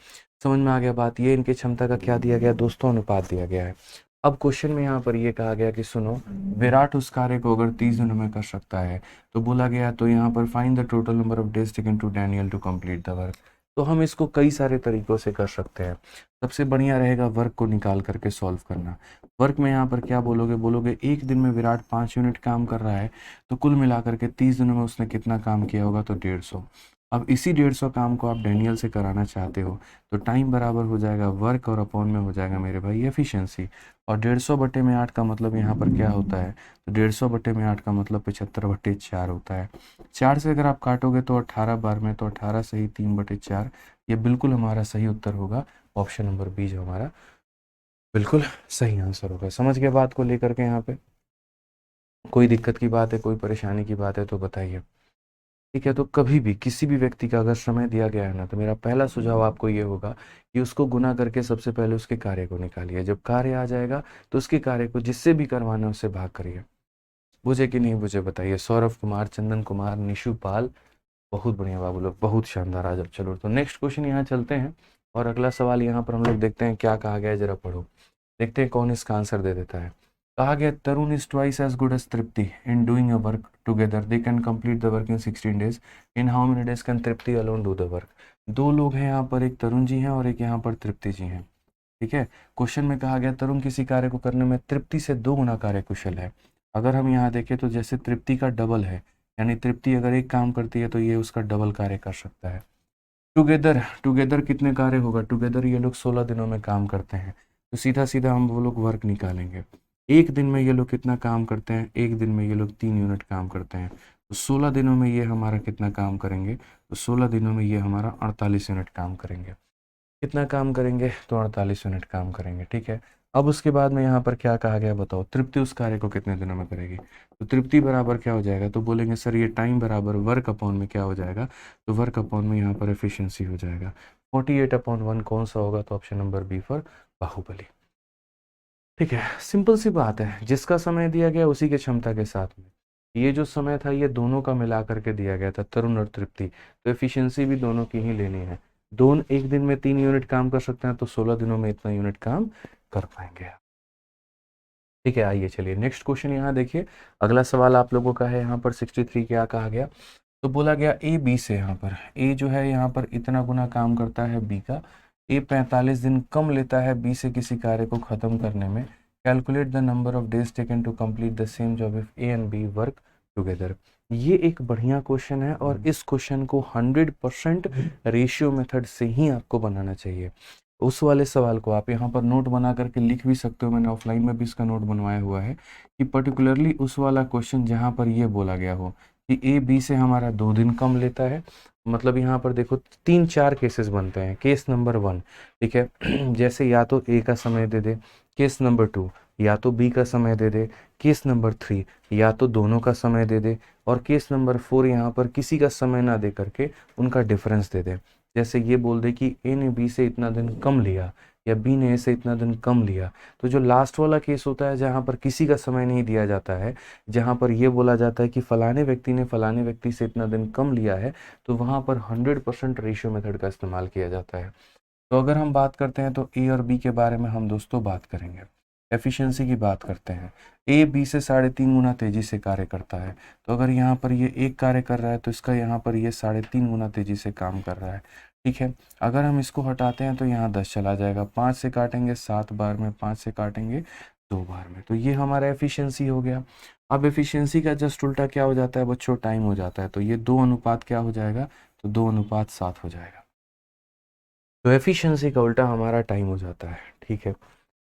Speaker 1: समझ में आ गया बात, ये इनके क्षमता का क्या दिया गया दोस्तों, अनुपात दिया गया है। अब क्वेश्चन में यहाँ पर ये कहा गया कि सुनो, विराट उस कार्य को अगर 30 दिनों में कर सकता है, तो बोला गया तो यहाँ पर find the total number of days taken to Daniel to complete the work. तो हम इसको कई सारे तरीकों से कर सकते हैं। सबसे बढ़िया रहेगा वर्क को निकाल करके सॉल्व करना। वर्क में यहाँ पर क्या बोलोगे, बोलोगे एक दिन में विराट 5 यूनिट काम कर रहा है, तो कुल मिलाकर के 30 दिनों में उसने कितना काम किया होगा, तो 150। अब इसी 150 काम को आप डैनियल से कराना चाहते हो तो टाइम बराबर हो जाएगा वर्क और अपॉन में हो जाएगा मेरे भाई एफिशिएंसी। और 150/8 का मतलब यहाँ पर क्या होता है, तो 150/8 का मतलब 75/4 होता है। 4 से अगर आप काटोगे तो 18 बार में, तो 18 सही 3/4, ये बिल्कुल हमारा सही उत्तर होगा। ऑप्शन नंबर बी जो हमारा बिल्कुल सही आंसर होगा। समझ गए बात को लेकर के? यहाँ पे कोई दिक्कत की बात है, कोई परेशानी की बात है तो बताइए। ठीक है, तो कभी भी किसी भी व्यक्ति का अगर समय दिया गया है ना, तो मेरा पहला सुझाव आपको ये होगा कि उसको गुना करके सबसे पहले उसके कार्य को निकालिए। जब कार्य आ जाएगा तो उसके कार्य को जिससे भी करवाना है उससे भाग करिए। बुझे कि नहीं बुझे बताइए? सौरभ कुमार, चंदन कुमार, निशु पाल, बहुत बढ़िया बाबू लोग, बहुत शानदार। आज अब चलो तो नेक्स्ट क्वेश्चन यहाँ चलते हैं और अगला सवाल यहाँ पर हम लोग देखते हैं क्या कहा गया है, जरा पढ़ो, देखते हैं कौन इसका आंसर दे देता है। कहा गया Tarun is twice as good as Tripti in doing a work together, they can complete the work in 16 days, in how many days can Tripti alone do the work. दो लोग हैं यहाँ पर, एक तरुण जी हैं और एक यहाँ पर तृप्ति जी हैं। ठीक है, क्वेश्चन में कहा गया तरुण किसी कार्य को करने में तृप्ति से 2 गुना कार्य कुशल है। अगर हम यहाँ देखें तो जैसे तृप्ति का डबल है, यानी तृप्ति अगर एक काम करती है तो ये उसका डबल कार्य कर सकता है। टुगेदर, टुगेदर कितने कार्य होगा? टुगेदर ये लोग 16 दिनों में काम करते हैं, तो सीधा सीधा हम वो लोग वर्क निकालेंगे। एक दिन में ये लोग कितना काम करते हैं? एक दिन में ये लोग 3 यूनिट काम करते हैं, तो 16 दिनों में ये हमारा कितना काम करेंगे? तो 16 दिनों में ये हमारा 48 यूनिट काम करेंगे। कितना काम करेंगे? तो 48 यूनिट काम करेंगे। ठीक है, अब उसके बाद में यहाँ पर क्या कहा गया बताओ, तृप्ति उस कार्य को कितने दिनों में करेगी? तो तृप्ति बराबर क्या हो जाएगा? तो बोलेंगे सर ये टाइम बराबर वर्क अपॉन में क्या हो जाएगा? तो वर्क अपॉन में यहाँ पर एफिशिएंसी हो जाएगा। 48/1 कौन सा होगा? तो option number B for Baahubali. ठीक है, सिंपल सी बात है, जिसका समय दिया गया उसी के क्षमता के साथ में ये जो समय था ये दोनों का मिला करके दिया गया था, तरुण और तृप्ति, तो एफिशिएंसी भी दोनों की ही लेनी है। दोनों एक दिन में 3 यूनिट काम कर सकते हैं, तो 16 दिनों में इतना यूनिट काम कर पाएंगे। ठीक है, आइए चलिए नेक्स्ट क्वेश्चन यहाँ देखिए। अगला सवाल आप लोगों का है यहाँ पर 63, क्या कहा गया? तो बोला गया ए बी से, यहाँ पर ए जो है यहाँ पर इतना गुना काम करता है बी का, ए 45 दिन कम लेता है बी से किसी कार्य को खत्म करने में, calculate the number of days taken to complete the same job if A and B work together. ये एक बढ़िया क्वेश्चन है और इस क्वेश्चन को 100% रेशियो मेथड से ही आपको बनाना चाहिए। उस वाले सवाल को आप यहाँ पर नोट बना करके लिख भी सकते हो, मैंने ऑफलाइन में भी इसका नोट बनवाया हुआ है, कि पर्टिकुलरली उस वाला क्वेश्चन जहाँ पर ये बोला गया हो कि ए बी से हमारा 2 दिन कम लेता है, मतलब यहाँ पर देखो 3-4 केसेस बनते हैं। केस नंबर 1, ठीक है, जैसे या तो ए का समय दे दे, केस नंबर 2 या तो बी का समय दे दे, केस नंबर 3 या तो दोनों का समय दे दे, और केस नंबर 4 यहाँ पर किसी का समय ना दे करके उनका डिफरेंस दे दे। जैसे ये बोल दे कि ए ने बी से इतना दिन कम लिया या बी ने ए से इतना दिन कम लिया, तो जो लास्ट वाला केस होता है जहाँ पर किसी का समय नहीं दिया जाता है, जहाँ पर ये बोला जाता है कि फलाने व्यक्ति ने फलाने व्यक्ति से इतना दिन कम लिया है, तो वहाँ पर 100% रेशियो मेथड का इस्तेमाल किया जाता है। तो अगर हम बात करते हैं तो ए और बी के बारे में हम दोस्तों बात करेंगे, एफिशिएंसी की बात करते हैं। ए बी से 3.5 गुना तेजी से कार्य करता है, तो अगर यहाँ पर ये एक कार्य कर रहा है तो इसका यहाँ पर ये 3.5 गुना तेजी से काम कर रहा है। ठीक है, अगर हम इसको हटाते हैं तो यहाँ 10 चला जाएगा, 5 से काटेंगे 7 बार में, 5 से काटेंगे 2 बार में, तो ये हमारा एफिशिएंसी हो गया। अब एफिशिएंसी का जस्ट उल्टा क्या हो जाता है बच्चों? टाइम हो जाता है, तो ये 2 अनुपात क्या हो जाएगा? तो 2:7 हो जाएगा। तो एफिशिएंसी का उल्टा हमारा टाइम हो जाता है। ठीक है,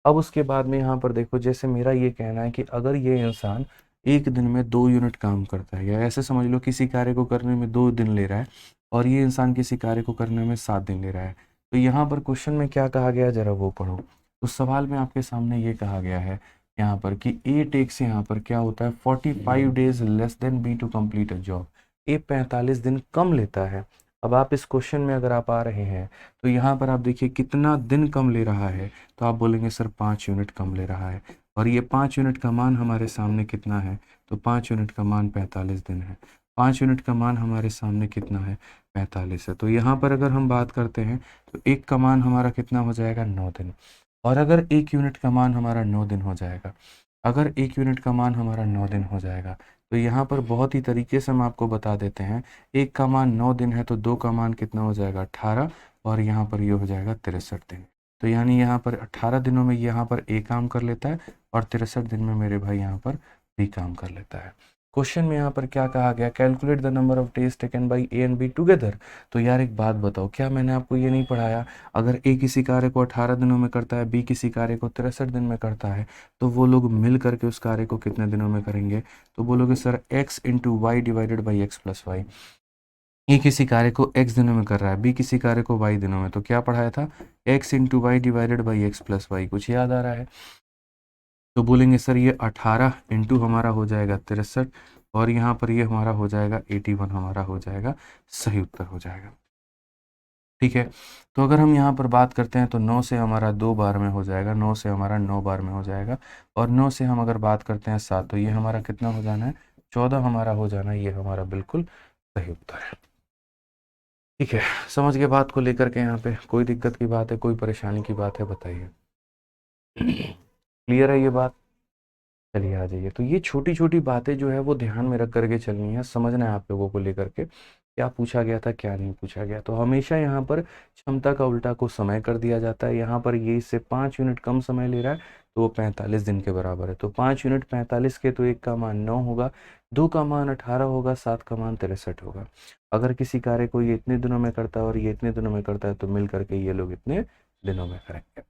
Speaker 1: अब उसके बाद में यहाँ पर देखो, जैसे मेरा ये कहना है कि अगर ये इंसान एक दिन में 2 यूनिट काम करता है, या ऐसे समझ लो किसी कार्य को करने में 2 दिन ले रहा है और ये इंसान किसी कार्य को करने में 7 दिन ले रहा है, तो यहाँ पर क्वेश्चन में क्या कहा गया जरा वो पढ़ो। तो सवाल में आपके सामने ये कहा गया है यहाँ पर कि ए टेक्स यहाँ पर क्या होता है 45 days less than B to complete a job. A 45 दिन कम लेता है। अब आप इस क्वेश्चन में अगर आप आ रहे हैं तो यहाँ पर आप देखिए कितना दिन कम ले रहा है, तो आप बोलेंगे सर 5 यूनिट कम ले रहा है, और ये 5 यूनिट का मान हमारे सामने कितना है? तो 5 यूनिट का मान 45 दिन है। 5 यूनिट का मान हमारे सामने कितना है? 45 है। तो यहाँ पर अगर हम बात करते हैं तो एक का मान हमारा कितना हो जाएगा? 9 दिन। और अगर 1 यूनिट का मान हमारा 9 दिन हो जाएगा, अगर 1 यूनिट का मान हमारा 9 दिन हो जाएगा, तो यहाँ पर बहुत ही तरीके से हम आपको बता देते हैं, 1 का मान 9 दिन है तो 2 का मान कितना हो जाएगा? 18, और यहाँ पर ये हो जाएगा 63 दिन। तो यानी यहाँ पर 18 दिनों में यहाँ पर ए काम कर लेता है और 63 दिन में मेरे भाई यहाँ पर बी काम कर लेता है। क्वेश्चन में यहाँ पर क्या कहा गया, calculate the number of days taken by A and be together. तो यार एक बात बताओ, क्या मैंने आपको ये नहीं पढ़ाया, अगर ए किसी कार्य को 18 दिनों में करता है, बी किसी कार्य को 63 दिन में करता है, तो वो लोग मिल करके उस कार्य को कितने दिनों में करेंगे? तो बोलोगे sir x into y divided by x plus y. A किसी कार्य को x दिनों में कर रहा है, बी किसी कार्य को y दिनों में, तो क्या पढ़ाया था, x into y divided by x plus y. कुछ याद आ रहा है? तो बोलेंगे सर ये 18 इंटू हमारा हो जाएगा 63, और यहाँ पर ये हमारा हो जाएगा 81, हमारा हो जाएगा सही उत्तर हो जाएगा। ठीक है, तो अगर हम यहाँ पर बात करते हैं तो 9 से हमारा 2 बार में हो जाएगा, 9 से हमारा 9 बार में हो जाएगा, और 9 से हम अगर बात करते हैं 7, तो ये हमारा कितना हो जाना है, 14 हमारा हो जाना है। ये हमारा बिल्कुल सही उत्तर है। ठीक है, समझ गए बात को लेकर के? यहाँ पे कोई दिक्कत की बात है, कोई परेशानी की बात है, बताइए। क्लियर है ये बात? चलिए आ जाइए। तो ये छोटी छोटी बातें जो है वो ध्यान में रख करके चलनी है, समझना है आप लोगों को लेकर के क्या पूछा गया था, क्या नहीं पूछा गया। तो हमेशा यहाँ पर क्षमता का उल्टा को समय कर दिया जाता है। यहाँ पर ये इससे 5 यूनिट कम समय ले रहा है, तो वो 45 दिन के बराबर है। तो 5 यूनिट 45 के, तो 1 का मान 9 होगा, 2 का मान 18 होगा, 7 का मान 63 होगा। अगर किसी कार्य को ये इतने दिनों में करता है और ये इतने दिनों में करता है, तो मिल करके ये लोग इतने दिनों में करेंगे।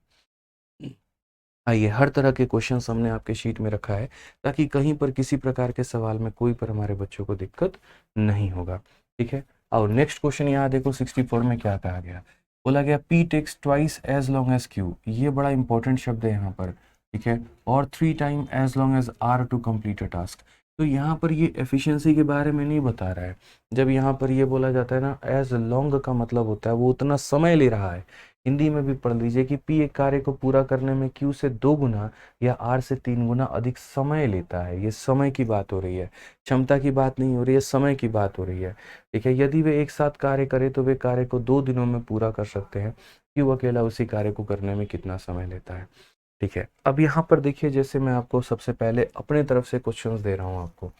Speaker 1: आइए, हर तरह के क्वेश्चंस हमने आपके शीट में रखा है, ताकि कहीं पर किसी प्रकार के सवाल में कोई पर हमारे बच्चों को दिक्कत नहीं होगा। ठीक है, और नेक्स्ट क्वेश्चन यहाँ देखो 64 में क्या कहा गया, बोला गया P takes twice as long as Q। ये बड़ा इंपॉर्टेंट शब्द है यहाँ पर। ठीक है, और 3 time as long as R to complete a task. तो यहाँ पर ये एफिशिएंसी के बारे में नहीं बता रहा है। जब यहाँ पर ये बोला जाता है ना, एज लॉन्ग का मतलब होता है वो उतना समय ले रहा है। हिंदी में भी पढ़ लीजिए कि P एक कार्य को पूरा करने में Q से 2 गुना या R से 3 गुना अधिक समय लेता है। ये समय की बात हो रही है, क्षमता की बात नहीं हो रही है, समय की बात हो रही है। ठीक है, यदि वे एक साथ कार्य करें तो वे कार्य को 2 दिनों में पूरा कर सकते हैं। Q अकेला उसी कार्य को करने में कितना समय लेता है? ठीक है, अब यहाँ पर देखिए, जैसे मैं आपको सबसे पहले अपने तरफ से क्वेश्चंस दे रहा हूँ आपको।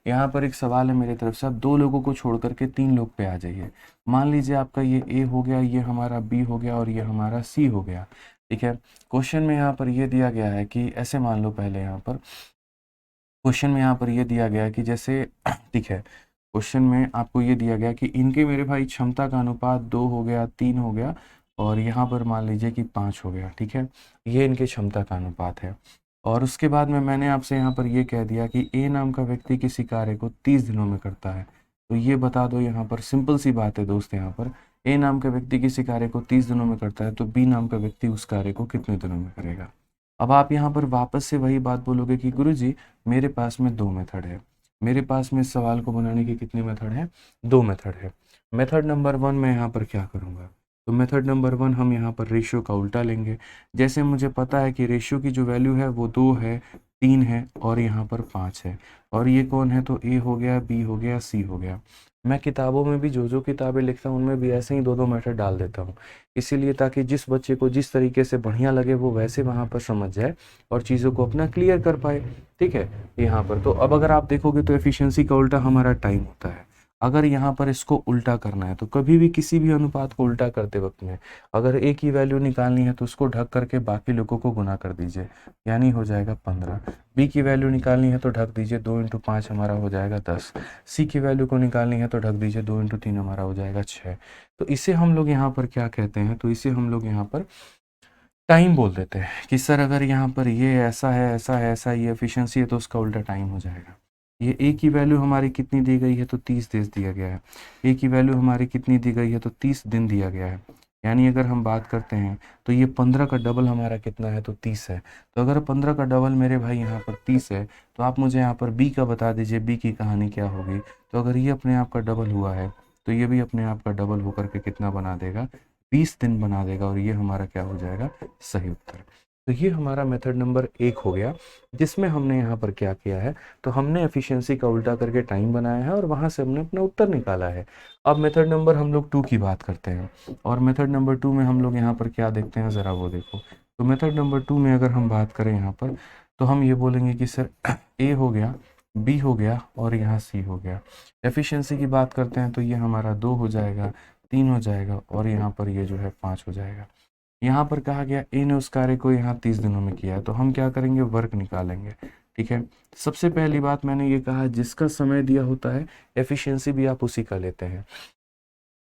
Speaker 1: यहाँ पर एक सवाल है मेरी तरफ से, आप 2 लोगों को छोड़ करके 3 लोग पे आ जाइए। मान लीजिए आपका ये A हो गया, ये हमारा B हो गया, और ये हमारा C हो गया। ठीक है, क्वेश्चन में यहाँ पर ये दिया गया है कि ऐसे मान लो, पहले यहाँ पर क्वेश्चन में यहाँ पर ये दिया गया है कि जैसे ठीक है, क्वेश्चन में आपको ये दिया गया कि इनके मेरे भाई क्षमता का अनुपात 2 हो गया, 3 हो गया, और यहाँ पर मान लीजिए कि 5 हो गया। ठीक है, ये इनके क्षमता का अनुपात है। और उसके बाद में मैंने आपसे यहाँ पर ये कह दिया कि ए नाम का व्यक्ति किसी कार्य को 30 दिनों में करता है। तो ये बता दो, यहाँ पर सिंपल सी बात है दोस्त, यहाँ पर ए नाम का व्यक्ति किसी कार्य को 30 दिनों में करता है, तो बी नाम का व्यक्ति उस कार्य को कितने दिनों में करेगा? अब आप यहाँ पर वापस से वही बात बोलोगे कि गुरुजी मेरे पास में 2 मेथड है। मेरे पास में इस सवाल को बनाने की कितने मेथड हैं? 2 मेथड है। मेथड नंबर 1 मैं यहाँ पर क्या करूँगा, तो मेथड नंबर 1 हम यहाँ पर रेशियो का उल्टा लेंगे। जैसे मुझे पता है कि रेशियो की जो वैल्यू है वो 2 है, 3 है, और यहाँ पर 5 है, और ये कौन है, तो ए हो गया, बी हो गया, सी हो गया। मैं किताबों में भी जो किताबें लिखता हूँ उनमें भी ऐसे ही 2 मेथड डाल देता हूँ, इसीलिए ताकि जिस बच्चे को जिस तरीके से बढ़िया लगे वो वैसे वहाँ पर समझ जाए और चीज़ों को अपना क्लियर कर पाए। ठीक है, यहाँ पर तो अब अगर आप देखोगे तो एफिशिएंसी का उल्टा हमारा टाइम होता है। अगर यहाँ पर इसको उल्टा करना है, तो कभी भी किसी भी अनुपात को उल्टा करते वक्त में अगर ए की वैल्यू निकालनी है तो उसको ढक करके बाकी लोगों को गुना कर दीजिए, यानी हो जाएगा 15। बी की वैल्यू निकालनी है तो ढक दीजिए, 2 इंटू 5 हमारा हो जाएगा 10। सी की वैल्यू को निकालनी है तो ढक दीजिए, 2 इंटू 3 हमारा हो जाएगा 6। तो इसे हम लोग यहाँ पर क्या कहते हैं, तो इसे हम लोग यहाँ पर टाइम बोल देते हैं कि सर अगर यहाँ पर ये ऐसा है, ऐसा है, ऐसा, ये एफिशिएंसी है, तो उसका उल्टा टाइम हो जाएगा। ये ए की वैल्यू हमारी कितनी दी गई है, तो 30 डेज दिया गया है। ए की वैल्यू हमारी कितनी दी गई है, तो 30 दिन दिया गया है। यानी अगर हम बात करते हैं तो ये 15 का डबल हमारा कितना है, तो 30 है। तो अगर 15 का डबल मेरे भाई यहाँ पर 30 है, तो आप मुझे यहाँ पर बी का बता दीजिए, बी की कहानी क्या होगी। तो अगर ये अपने आप का डबल हुआ है, तो ये भी अपने आप का डबल होकर के कितना बना देगा, 20 दिन बना देगा, और ये हमारा क्या हो जाएगा, सही उत्तर। तो ये हमारा मेथड नंबर 1 हो गया, जिसमें हमने यहाँ पर क्या किया है, तो हमने एफिशिएंसी का उल्टा करके टाइम बनाया है और वहाँ से हमने अपना उत्तर निकाला है। अब मेथड नंबर हम लोग 2 की बात करते हैं, और मेथड नंबर 2 में हम लोग यहाँ पर क्या देखते हैं, ज़रा वो देखो। तो मेथड नंबर 2 में अगर हम बात करें यहाँ पर, तो हम ये बोलेंगे कि सर ए हो गया, बी हो गया, और यहाँ सी हो गया। एफिशिएंसी की बात करते हैं तो ये हमारा 2 हो जाएगा, 3 हो जाएगा, और यहाँ पर ये जो है 5 हो जाएगा। यहाँ पर कहा गया ए ने उस कार्य को यहाँ 30 दिनों में किया है, तो हम क्या करेंगे, वर्क निकालेंगे। ठीक है। सबसे पहली बात मैंने ये कहा, जिसका समय दिया होता है एफिशिएंसी भी आप उसी का लेते हैं।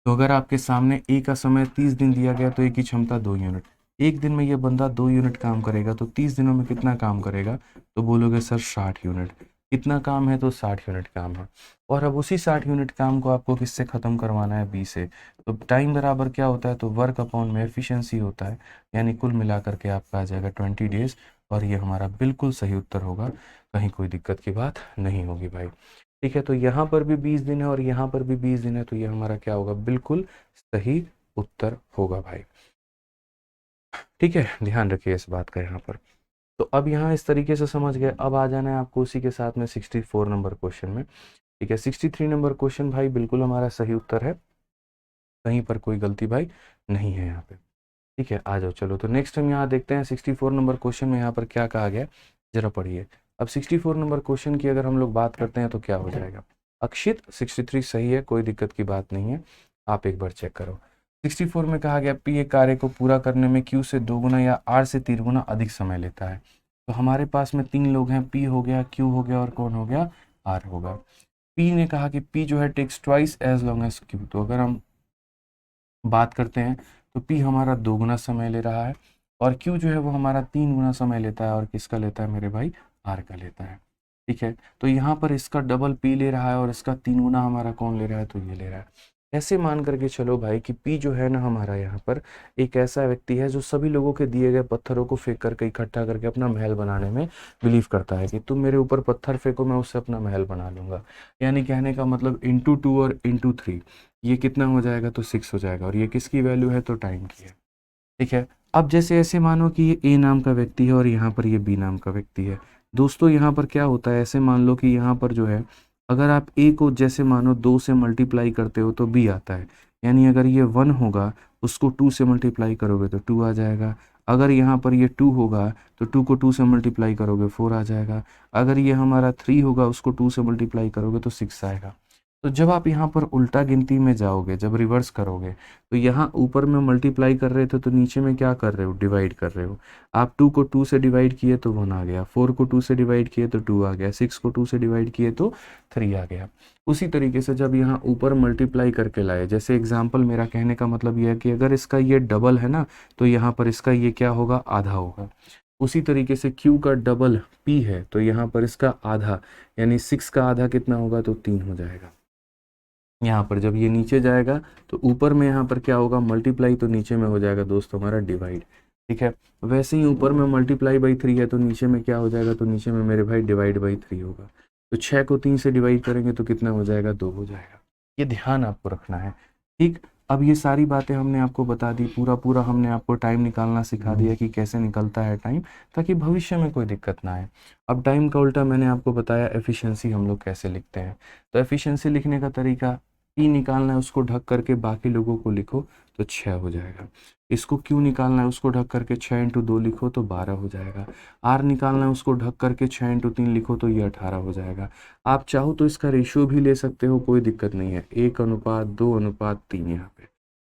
Speaker 1: तो अगर आपके सामने ए का समय 30 दिन दिया गया तो ए की क्षमता 2 यूनिट, एक दिन में ये बंदा 2 यूनिट काम करेगा तो 30 दिनों में कितना काम करेगा, तो बोलोगे सर 60 यूनिट। कितना काम है, तो 60 यूनिट काम है। और अब उसी 60 यूनिट काम को आपको किससे ख़त्म करवाना है, बी से। तो टाइम बराबर क्या होता है, तो वर्क अपॉन में एफिशिएंसी होता है, यानी कुल मिलाकर के आपका आ जाएगा 20 डेज। और ये हमारा बिल्कुल सही उत्तर होगा, कहीं कोई दिक्कत की बात नहीं होगी भाई। ठीक है, तो यहाँ पर भी 20 दिन है और यहाँ पर भी 20 दिन है, तो ये हमारा क्या होगा, बिल्कुल सही उत्तर होगा भाई। ठीक है, ध्यान रखिए इस बात का यहाँ पर। तो अब यहाँ इस तरीके से समझ गए। अब आ जाना है आपको उसी के साथ में 64 नंबर क्वेश्चन में। ठीक है, 63 नंबर क्वेश्चन भाई बिल्कुल हमारा सही उत्तर है, कहीं पर कोई गलती भाई नहीं है यहाँ पे। ठीक है, आ जाओ चलो। तो नेक्स्ट हम यहाँ देखते हैं 64 नंबर क्वेश्चन में यहाँ पर क्या कहा गया, जरा पढ़िए। अब 64 नंबर क्वेश्चन की अगर हम लोग बात करते हैं तो क्या हो जाएगा, अक्षित 63 सही है, कोई दिक्कत की बात नहीं है, आप एक बार चेक करो। 64 में कहा गया पी एक कार्य को पूरा करने में क्यू से 2 गुना या आर से 3 गुना अधिक समय लेता है। तो हमारे पास में 3 लोग हैं, पी हो गया, क्यू हो गया और कौन हो गया, आर होगा। पी ने कहा कि पी जो है takes twice as long as Q. तो अगर हम बात करते हैं तो पी हमारा 2 गुना समय ले रहा है और क्यू जो है वो हमारा 3 गुना समय लेता है। और किसका लेता है मेरे भाई, आर का लेता है। ठीक है, तो यहाँ पर इसका डबल पी ले रहा है और इसका 3 गुना हमारा कौन ले रहा है, तो ये ले रहा है। ऐसे मान करके चलो भाई कि पी जो है ना हमारा यहाँ पर एक ऐसा व्यक्ति है जो सभी लोगों के दिए गए पत्थरों को फेंक करके इकट्ठा करके अपना महल बनाने में बिलीव करता है कि तुम मेरे ऊपर पत्थर फेंको, मैं उससे अपना महल बना लूंगा। यानी कहने का मतलब इंटू 2 और इंटू 3, ये कितना हो जाएगा, तो 6 हो जाएगा। और ये किसकी वैल्यू है, तो टाइम की है। ठीक है, अब जैसे ऐसे मानो कि ये ए नाम का व्यक्ति है और यहाँ पर ये बी नाम का व्यक्ति है। दोस्तों यहाँ पर क्या होता है, ऐसे मान लो कि यहाँ पर जो है अगर आप ए को जैसे मानो 2 से मल्टीप्लाई करते हो तो बी आता है। यानी अगर ये 1 होगा उसको 2 से मल्टीप्लाई करोगे तो 2 आ जाएगा। अगर यहाँ पर ये 2 होगा तो 2 को 2 से मल्टीप्लाई करोगे 4 आ जाएगा। अगर ये हमारा 3 होगा उसको 2 से मल्टीप्लाई करोगे तो 6 आएगा। तो जब आप यहाँ पर उल्टा गिनती में जाओगे, जब रिवर्स करोगे, तो यहाँ ऊपर में मल्टीप्लाई कर रहे थे तो नीचे में क्या कर रहे हो, डिवाइड कर रहे हो। आप 2 को 2 से डिवाइड किए तो 1 आ गया, 4 को 2 से डिवाइड किए तो 2 आ गया, 6 को 2 से डिवाइड किए तो 3 आ गया। उसी तरीके से जब यहाँ ऊपर मल्टीप्लाई करके लाए, जैसे एग्जाम्पल मेरा कहने का मतलब यह है कि अगर इसका ये डबल है ना तो यहाँ पर इसका ये क्या होगा, आधा होगा। उसी तरीके से Q का डबल P है तो यहाँ पर इसका आधा, यानी 6 का आधा कितना होगा, तो 3 हो जाएगा। यहाँ पर जब ये नीचे जाएगा तो ऊपर में यहाँ पर क्या होगा, मल्टीप्लाई, तो नीचे में हो जाएगा दोस्त हमारा डिवाइड। ठीक है, वैसे ही ऊपर में मल्टीप्लाई बाई 3 है तो नीचे में क्या हो जाएगा, तो नीचे में मेरे भाई डिवाइड बाई 3 होगा। तो 6 को 3 से डिवाइड करेंगे तो कितना हो जाएगा, 2 हो जाएगा। ये ध्यान आपको रखना है। ठीक, अब ये सारी बातें हमने आपको बता दी, पूरा हमने आपको टाइम निकालना सिखा दिया कि कैसे निकलता है टाइम, ताकि भविष्य में कोई दिक्कत ना आए। अब टाइम का उल्टा मैंने आपको बताया एफिशिएंसी हम लोग कैसे लिखते हैं। तो एफिशिएंसी लिखने का तरीका, ई निकालना है उसको ढक करके बाकी लोगों को लिखो तो 6 हो जाएगा। इसको क्यू निकालना है उसको ढक करके 6 इंटू 2 लिखो तो 12 हो जाएगा। आर निकालना है उसको ढक करके 6 इंटू 3 लिखो तो ये 18 हो जाएगा। आप चाहो तो इसका रेशियो भी ले सकते हो, कोई दिक्कत नहीं है, 1:2:3 यहाँ पे।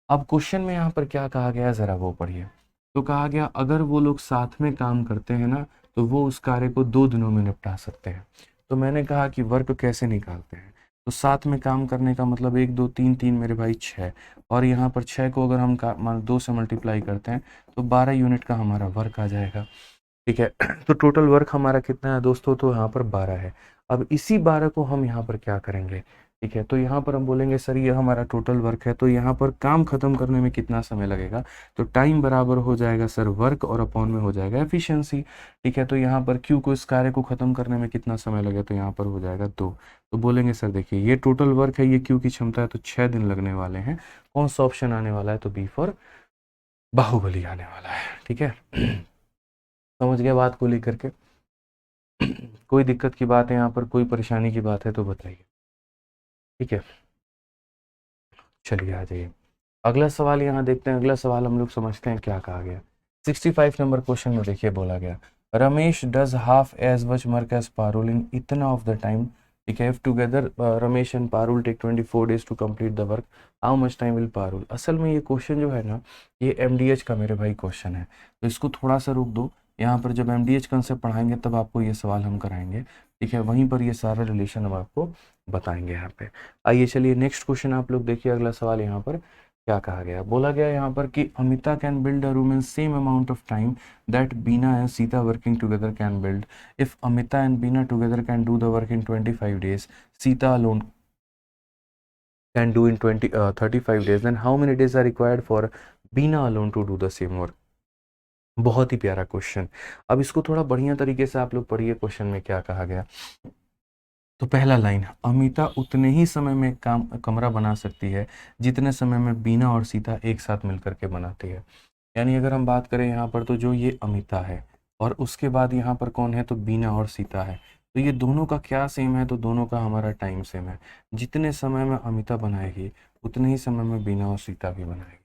Speaker 1: अब क्वेश्चन में यहाँ पर क्या कहा गया है, ज़रा वो पढ़िए। तो कहा गया अगर वो लोग साथ में काम करते हैं ना तो वो उस कार्य को 2 दिनों में निपटा सकते हैं। तो मैंने कहा कि वर्क कैसे निकालते हैं, तो साथ में काम करने का मतलब 1 2 3 3 मेरे भाई 6, और यहाँ पर 6 को अगर हम 2 से मल्टीप्लाई करते हैं तो 12 यूनिट का हमारा वर्क आ जाएगा। ठीक है, तो टोटल वर्क हमारा कितना है दोस्तों, तो यहाँ पर 12 है। अब इसी 12 को हम यहाँ पर क्या करेंगे, ठीक है, तो यहाँ पर हम बोलेंगे सर ये हमारा टोटल वर्क है, तो यहाँ पर काम खत्म करने में कितना समय लगेगा, तो टाइम बराबर हो जाएगा सर वर्क और अपॉन में हो जाएगा एफिशिएंसी। ठीक है, तो यहाँ पर क्यू को इस कार्य को खत्म करने में कितना समय लगेगा, तो यहाँ पर हो जाएगा 2। तो बोलेंगे सर देखिए ये टोटल वर्क है, ये क्यू की क्षमता है, तो 6 दिन लगने वाले हैं। कौन सा ऑप्शन आने वाला है, तो बी फॉर बाहुबली आने वाला है। ठीक है, समझ गया बात को लेकर के, कोई दिक्कत की बात है यहाँ पर, कोई परेशानी की बात है तो बताइए। ठीक है, चलिए आ जाइए अगला सवाल यहाँ देखते हैं। अगला सवाल हम लोग समझते हैं क्या कहा गया। 65 नंबर क्वेश्चन में देखिए बोला गया Ramesh does half as much work as Parul in इतना ऑफ द टाइम। ठीक है, if together Ramesh and Parul take 24 days to complete the work, how much time will Parul. असल में ये क्वेश्चन जो है ना, ये MDH का मेरे भाई क्वेश्चन है, तो इसको थोड़ा सा रोक दो, यहाँ पर जब MDH कंसेप्ट पढ़ाएंगे तब आपको ये सवाल हम कराएंगे, ठीक है, वहीं पर ये सारा रिलेशन हम आपको बताएंगे यहाँ पे। आइए चलिए नेक्स्ट क्वेश्चन आप लोग देखिए, अगला सवाल यहाँ पर क्या कहा गया, बोला गया यहाँ पर कि Amita can build a room in same amount of time that Beena and Sita working together can build. If Amita and Bina together can do the work in 25 days, Sita alone can do in 35 days, then how many days are required for Bina alone to do the same work? बहुत ही प्यारा question. अब इसको थोड़ा बढ़िया तरीके से आप लोग पढ़िए, क्वेश्चन में क्या कहा गया। तो पहला लाइन, अमिता उतने ही समय में कमरा बना सकती है जितने समय में बीना और सीता एक साथ मिलकर के बनाती है। यानी अगर हम बात करें यहाँ पर, तो जो ये अमिता है और उसके बाद यहाँ पर कौन है, तो बीना और सीता है, तो ये दोनों का क्या सेम है, तो दोनों का हमारा टाइम सेम है। जितने समय में अमिता बनाएगी उतने ही समय में बीना और सीता भी बनाएगी।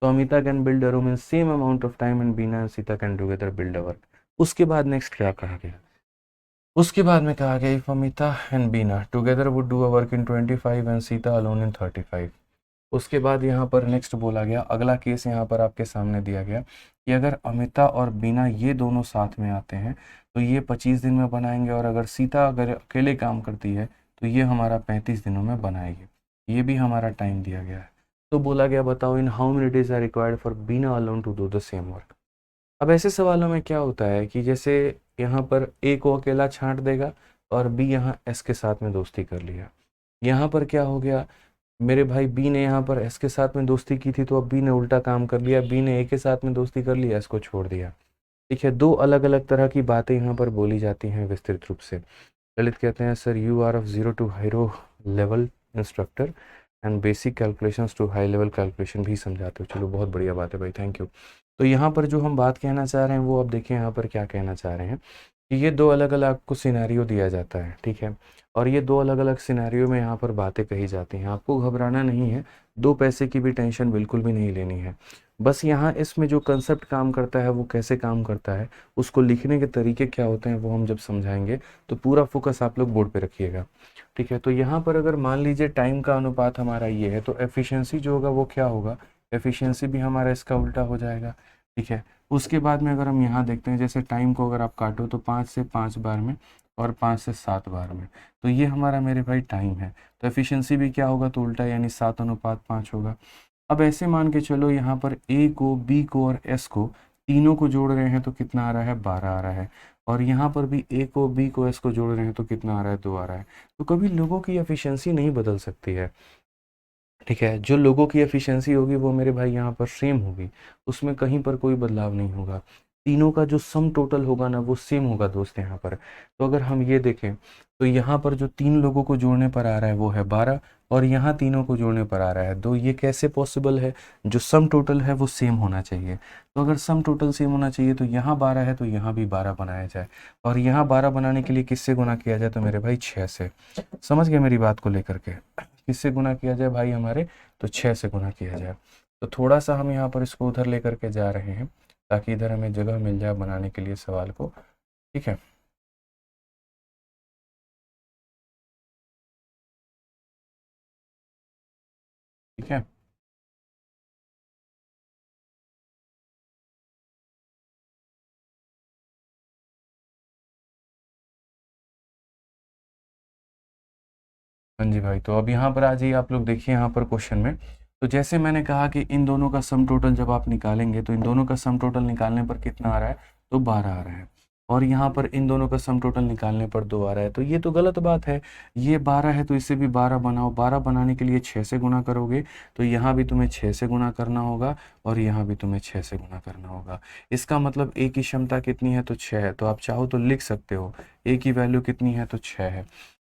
Speaker 1: तो Amita can build a room in same amount of time and Bina and Sita can together build a work. उसके बाद नेक्स्ट क्या कहा गया, उसके बाद में कहा गया if Amita and Bina together would do a work in 25 and Sita alone in 35। उसके बाद यहाँ पर नेक्स्ट बोला गया, अगला केस यहाँ पर आपके सामने दिया गया कि अगर अमिता और बीना ये दोनों साथ में आते हैं तो ये 25 दिन में बनाएंगे, और अगर सीता अगर अकेले काम करती है तो ये हमारा 35 दिनों में बनाएगी। ये भी हमारा टाइम दिया गया है। तो बोला गया बताओ in how many days are required for Bina alone to do the same work. अब ऐसे सवालों में क्या होता है कि जैसे यहाँ पर ए को अकेला छांट देगा और बी यहाँ एस के साथ में दोस्ती कर लिया। यहाँ पर क्या हो गया, मेरे भाई बी ने यहाँ पर एस के साथ में दोस्ती की थी, तो अब बी ने उल्टा काम कर लिया, बी ने ए के साथ में दोस्ती कर लिया, एस को छोड़ दिया। ठीक है, दो अलग अलग तरह की बातें यहाँ पर बोली जाती हैं विस्तृत रूप से। ललित कहते हैं sir you are of 0 to hero level instructor and basic calculations to high level calculation भी समझाते हो। चलो बहुत बढ़िया बात है भाई, थैंक यू। तो यहाँ पर जो हम बात कहना चाह रहे हैं वो अब देखिए यहाँ पर क्या कहना चाह रहे हैं कि ये दो अलग अलग आपको सिनेरियो दिया जाता है, ठीक है, और ये दो अलग अलग सिनेरियो में यहाँ पर बातें कही जाती हैं। आपको घबराना नहीं है, 2 पैसे की भी टेंशन बिल्कुल भी नहीं लेनी है। बस यहाँ इसमें जो कंसेप्ट काम करता है वो कैसे काम करता है, उसको लिखने के तरीके क्या होते हैं वो हम जब समझाएंगे, तो पूरा फोकस आप लोग बोर्ड पे रखिएगा, ठीक है। तो यहाँ पर अगर मान लीजिए टाइम का अनुपात हमारा ये है, तो एफिशिएंसी जो होगा वो क्या होगा, एफिशिएंसी भी हमारा इसका उल्टा हो जाएगा, ठीक है। उसके बाद में अगर हम यहाँ देखते हैं, जैसे टाइम को अगर आप काटो तो 5 से 5 बार में और 5 से 7 बार में, तो ये हमारा मेरे भाई टाइम है। तो एफिशिएंसी भी क्या होगा, तो उल्टा, यानी 7:5 होगा। अब ऐसे मान के चलो यहाँ पर ए को, बी को और एस को तीनों को जोड़ रहे हैं तो कितना आ रहा है, 12 आ रहा है। और यहाँ पर भी ए को, बी को, एस को जोड़ रहे हैं तो कितना आ रहा है, 2 आ रहा है। तो कभी लोगों की एफिशिएंसी नहीं बदल सकती है, ठीक है। जो लोगों की एफिशिएंसी होगी वो मेरे भाई यहाँ पर सेम होगी, उसमें कहीं पर कोई बदलाव नहीं होगा। तीनों का जो सम टोटल होगा ना वो सेम होगा दोस्त यहाँ पर। तो अगर हम ये देखें तो यहाँ पर जो 3 लोगों को जोड़ने पर आ रहा है वो है 12, और यहाँ तीनों को जोड़ने पर आ रहा है 2। ये कैसे पॉसिबल है, जो सम टोटल है वो सेम होना चाहिए। तो अगर सम टोटल सेम होना चाहिए तो यहाँ 12 है तो यहाँ भी 12 बनाया जाए, और यहाँ 12 बनाने के लिए किससे गुना किया जाए, तो मेरे भाई 6 से। समझ गए मेरी बात को लेकर के, किससे गुना किया जाए भाई हमारे, तो 6 से गुना किया जाए। तो थोड़ा सा हम यहाँ पर इसको उधर लेकर के जा रहे हैं ताकि इधर हमें जगह मिल जाए बनाने के लिए सवाल को, ठीक है। ठीक है, हाँ जी भाई। तो अब यहाँ पर आ जाइए आप लोग, देखिए यहाँ पर क्वेश्चन में, तो जैसे मैंने कहा कि इन दोनों का सम टोटल जब आप निकालेंगे तो इन दोनों का सम टोटल निकालने पर कितना आ रहा है, तो 12 आ रहा है। और यहाँ पर इन दोनों का सम टोटल निकालने पर 2 आ रहा है, तो ये तो गलत बात है। ये 12 है तो इसे भी 12 बनाओ, 12 बनाने के लिए 6 से गुना करोगे तो यहाँ भी तुम्हें 6 से गुना करना होगा और यहाँ भी तुम्हें 6 से गुना करना होगा। इसका मतलब ए की क्षमता कितनी है, तो 6 है। तो आप चाहो तो लिख सकते हो ए की वैल्यू कितनी है, तो 6 है।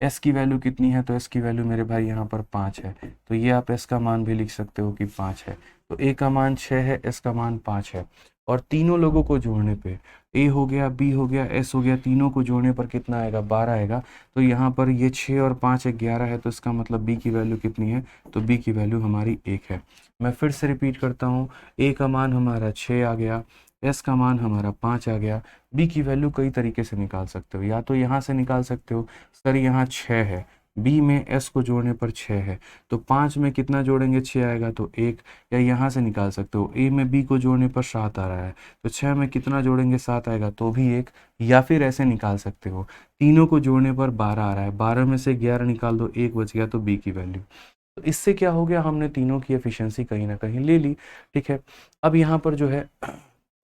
Speaker 1: एस की वैल्यू कितनी है, तो एस की वैल्यू मेरे भाई यहाँ पर 5 है, तो ये आप एस का मान भी लिख सकते हो कि 5 है। तो ए का मान 6 है, एस का मान 5 है। और तीनों लोगों को जोड़ने पे, ए हो गया, बी हो गया, एस हो गया, तीनों को जोड़ने पर कितना आएगा, 12 आएगा। तो यहाँ पर ये 6 और 5 है, 11 है। तो इसका मतलब बी की वैल्यू कितनी है, तो बी की वैल्यू हमारी 1 है। मैं फिर से रिपीट करता हूँ, ए का मान हमारा 6 आ गया, एस का मान हमारा 5 आ गया। बी की वैल्यू कई तरीके से निकाल सकते हो, या तो यहाँ से निकाल सकते हो, सर यहाँ 6 है बी में एस को जोड़ने पर 6 है, तो 5 में कितना जोड़ेंगे 6 आएगा तो 1, या यहाँ से निकाल सकते हो ए में बी को जोड़ने पर 7 आ रहा है, तो 6 में कितना जोड़ेंगे 7 आएगा तो भी 1, या फिर ऐसे निकाल सकते हो तीनों को जोड़ने पर 12 आ रहा है, 12 में से 11 निकाल दो 1 बच गया तो बी की वैल्यू। तो इससे क्या हो गया, हमने तीनों की एफिशिएंसी कहीं ना कहीं ले ली। ठीक है, अब यहाँ पर जो है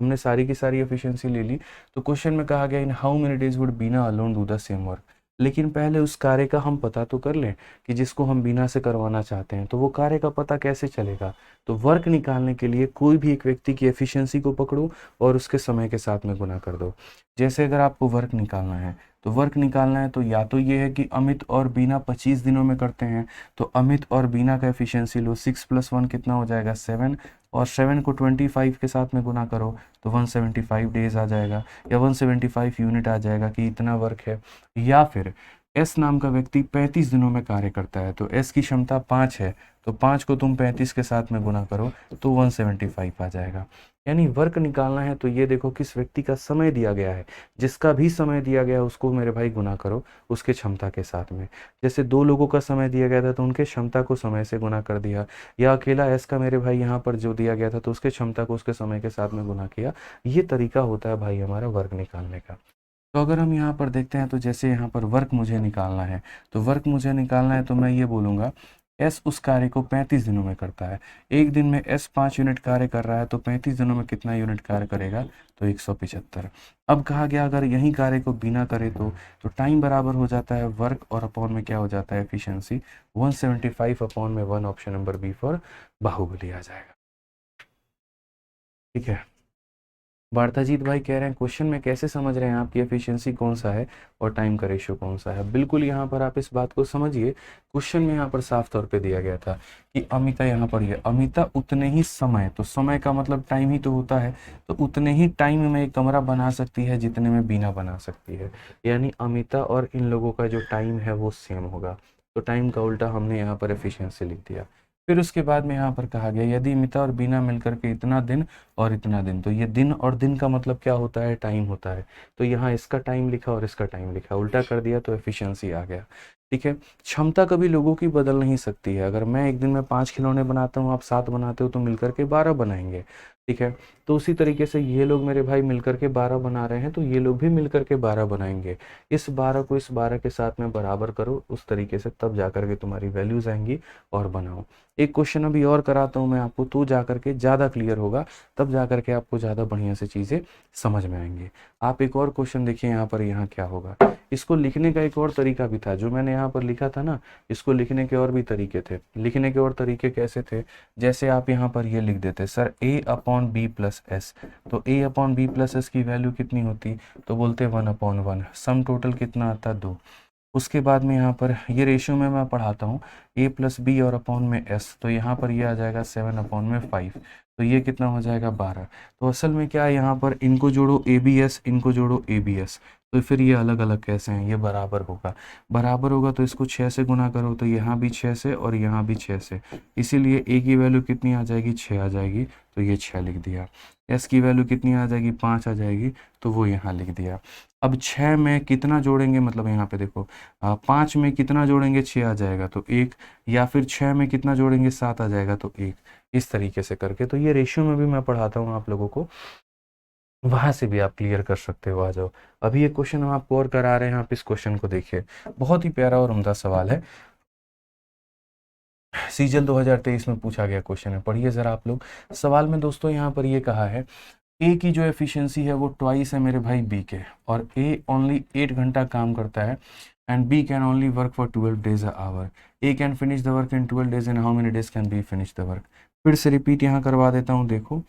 Speaker 1: हमने सारी की सारी एफिशिएंसी ले ली, तो क्वेश्चन में कहा गया in how many days would Bina alone do the same work. लेकिन पहले उस कार्य का हम पता तो कर लें कि जिसको हम बीना से करवाना चाहते हैं, तो वो कार्य का पता कैसे चलेगा। तो वर्क निकालने के लिए कोई भी एक व्यक्ति की एफिशिएंसी को पकड़ो और उसके समय के साथ में गुना कर दो। जैसे अगर आपको वर्क निकालना है, तो वर्क निकालना है तो या तो ये है कि अमित और बीना 25 दिनों में करते हैं, तो अमित और बीना का एफिशिएंसी लो, 6 + 1 कितना हो जाएगा 7, और 7 को 25 के साथ में गुना करो तो 175 डेज आ जाएगा, या 175 यूनिट आ जाएगा कि इतना वर्क है। या फिर एस नाम का व्यक्ति 35 दिनों में कार्य करता है, तो एस की क्षमता 5 है, तो 5 को तुम 35 के साथ में गुना करो तो 175 आ जाएगा। यानी वर्क निकालना है तो ये देखो किस व्यक्ति का समय दिया गया है, जिसका भी समय दिया गया है उसको मेरे भाई गुना करो उसके क्षमता के साथ में। जैसे 2 लोगों का समय दिया गया था तो उनके क्षमता को समय से गुना कर दिया, या अकेला एस का मेरे भाई यहाँ पर जो दिया गया था तो उसके क्षमता को उसके समय के साथ में गुना किया। ये तरीका होता है भाई हमारा वर्क निकालने का। तो अगर हम यहाँ पर देखते हैं, तो जैसे यहाँ पर वर्क मुझे निकालना है, तो वर्क मुझे निकालना है तो मैं ये बोलूँगा एस उस कार्य को 35 दिनों में करता है। एक दिन में एस 5 यूनिट कार्य कर रहा है, तो 35 दिनों में कितना यूनिट कार्य करेगा तो 175। अब कहा गया अगर यही कार्य को बिना करे तो टाइम बराबर हो जाता है वर्क और अपॉन में क्या हो जाता है एफिशिएंसी, 175 अपॉन में 1, option number B for Baahubali आ जाएगा। ठीक है, वार्ताजीत भाई कह रहे हैं क्वेश्चन में कैसे समझ रहे हैं आपकी एफिशिएंसी कौन सा है और टाइम का रेशियो कौन सा है। बिल्कुल यहाँ पर आप इस बात को समझिए, क्वेश्चन में यहाँ पर साफ तौर पे दिया गया था कि अमिता यहाँ पर ये अमिता उतने ही समय, तो समय का मतलब टाइम ही तो होता है, तो उतने ही टाइम में एक कमरा बना सकती है जितने में बीना बना सकती है। यानी अमिता और इन लोगों का जो टाइम है वो सेम होगा, तो टाइम का उल्टा हमने यहाँ पर एफिशिएंसी लिख दिया। फिर उसके बाद में यहाँ पर कहा गया यदि मिता और बीना मिलकर के इतना दिन और इतना दिन, तो ये दिन और दिन का मतलब क्या होता है टाइम होता है, तो यहाँ इसका टाइम लिखा और इसका टाइम लिखा, उल्टा कर दिया तो एफिशिएंसी आ गया। ठीक है, क्षमता कभी लोगों की बदल नहीं सकती है। अगर मैं एक दिन में 5 खिलौने बनाता हूँ, आप 7 बनाते हो, तो मिलकर के 12 बनाएंगे। ठीक है, तो उसी तरीके से ये लोग मेरे भाई मिलकर के 12 बना रहे हैं, तो ये लोग भी मिलकर के 12 बनाएंगे। इस 12 को इस 12 के साथ में बराबर करो उस तरीके से, तब जाकर के तुम्हारी वैल्यूज आएंगी और बनाओ। एक क्वेश्चन अभी और कराता हूँ मैं आपको, तो जाकर के ज़्यादा क्लियर होगा, तब जाकर के आपको ज़्यादा बढ़िया से चीज़ें समझ में आएंगी। आप एक और क्वेश्चन देखिए यहाँ पर, यहाँ क्या होगा। इसको लिखने का एक और तरीका भी था, जो मैंने यहाँ पर लिखा था ना, इसको लिखने के और भी तरीके थे। लिखने के और तरीके कैसे थे, जैसे आप यहाँ पर ये लिख देते सर a/b+s, तो a/b+s की वैल्यू कितनी होती, तो बोलते 1/1, सम टोटल कितना आता 2। उसके बाद में यहाँ पर ये रेशियो में मैं पढ़ाता हूँ, a+b और अपॉन में s, तो यहाँ पर ये आ जाएगा 7/5, तो ये कितना हो जाएगा 12। तो असल में क्या है, यहाँ पर इनको जोड़ो abs, इनको जोड़ो abs, तो फिर ये अलग अलग कैसे हैं, ये बराबर होगा। बराबर होगा तो इसको 6 से गुना करो, तो यहाँ भी 6 से और यहाँ भी 6 से, इसीलिए a की वैल्यू कितनी आ जाएगी 6 आ जाएगी, तो ये 6 लिख दिया। s की वैल्यू कितनी आ जाएगी 5 आ जाएगी, तो वो यहाँ लिख दिया। अब 6 में कितना जोड़ेंगे, मतलब यहाँ पे देखो 5 में कितना जोड़ेंगे 6 आ जाएगा तो 1, या फिर 6 में कितना जोड़ेंगे 7 आ जाएगा तो 1, इस तरीके से करके। तो ये रेशियो में भी मैं पढ़ाता हूँ आप लोगों को, वहां से भी आप क्लियर कर सकते हो। आ जाओ, अभी ये क्वेश्चन हम आपको और करा रहे हैं, आप इस क्वेश्चन को देखिए, बहुत ही प्यारा और उम्दा सवाल है, सीजल 2023 में पूछा गया क्वेश्चन है, पढ़िए जरा आप लोग। सवाल में दोस्तों यहाँ पर ये कहा है ए की जो एफिशिएंसी है वो ट्वाइस है मेरे भाई बी के, और ए ओनली 8 घंटा काम करता है and B can only work for 12 days a hour. A can finish the work in 12 days and how many days can B finish the work. फिर से रिपीट यहाँ करवा देता हूँ, देखो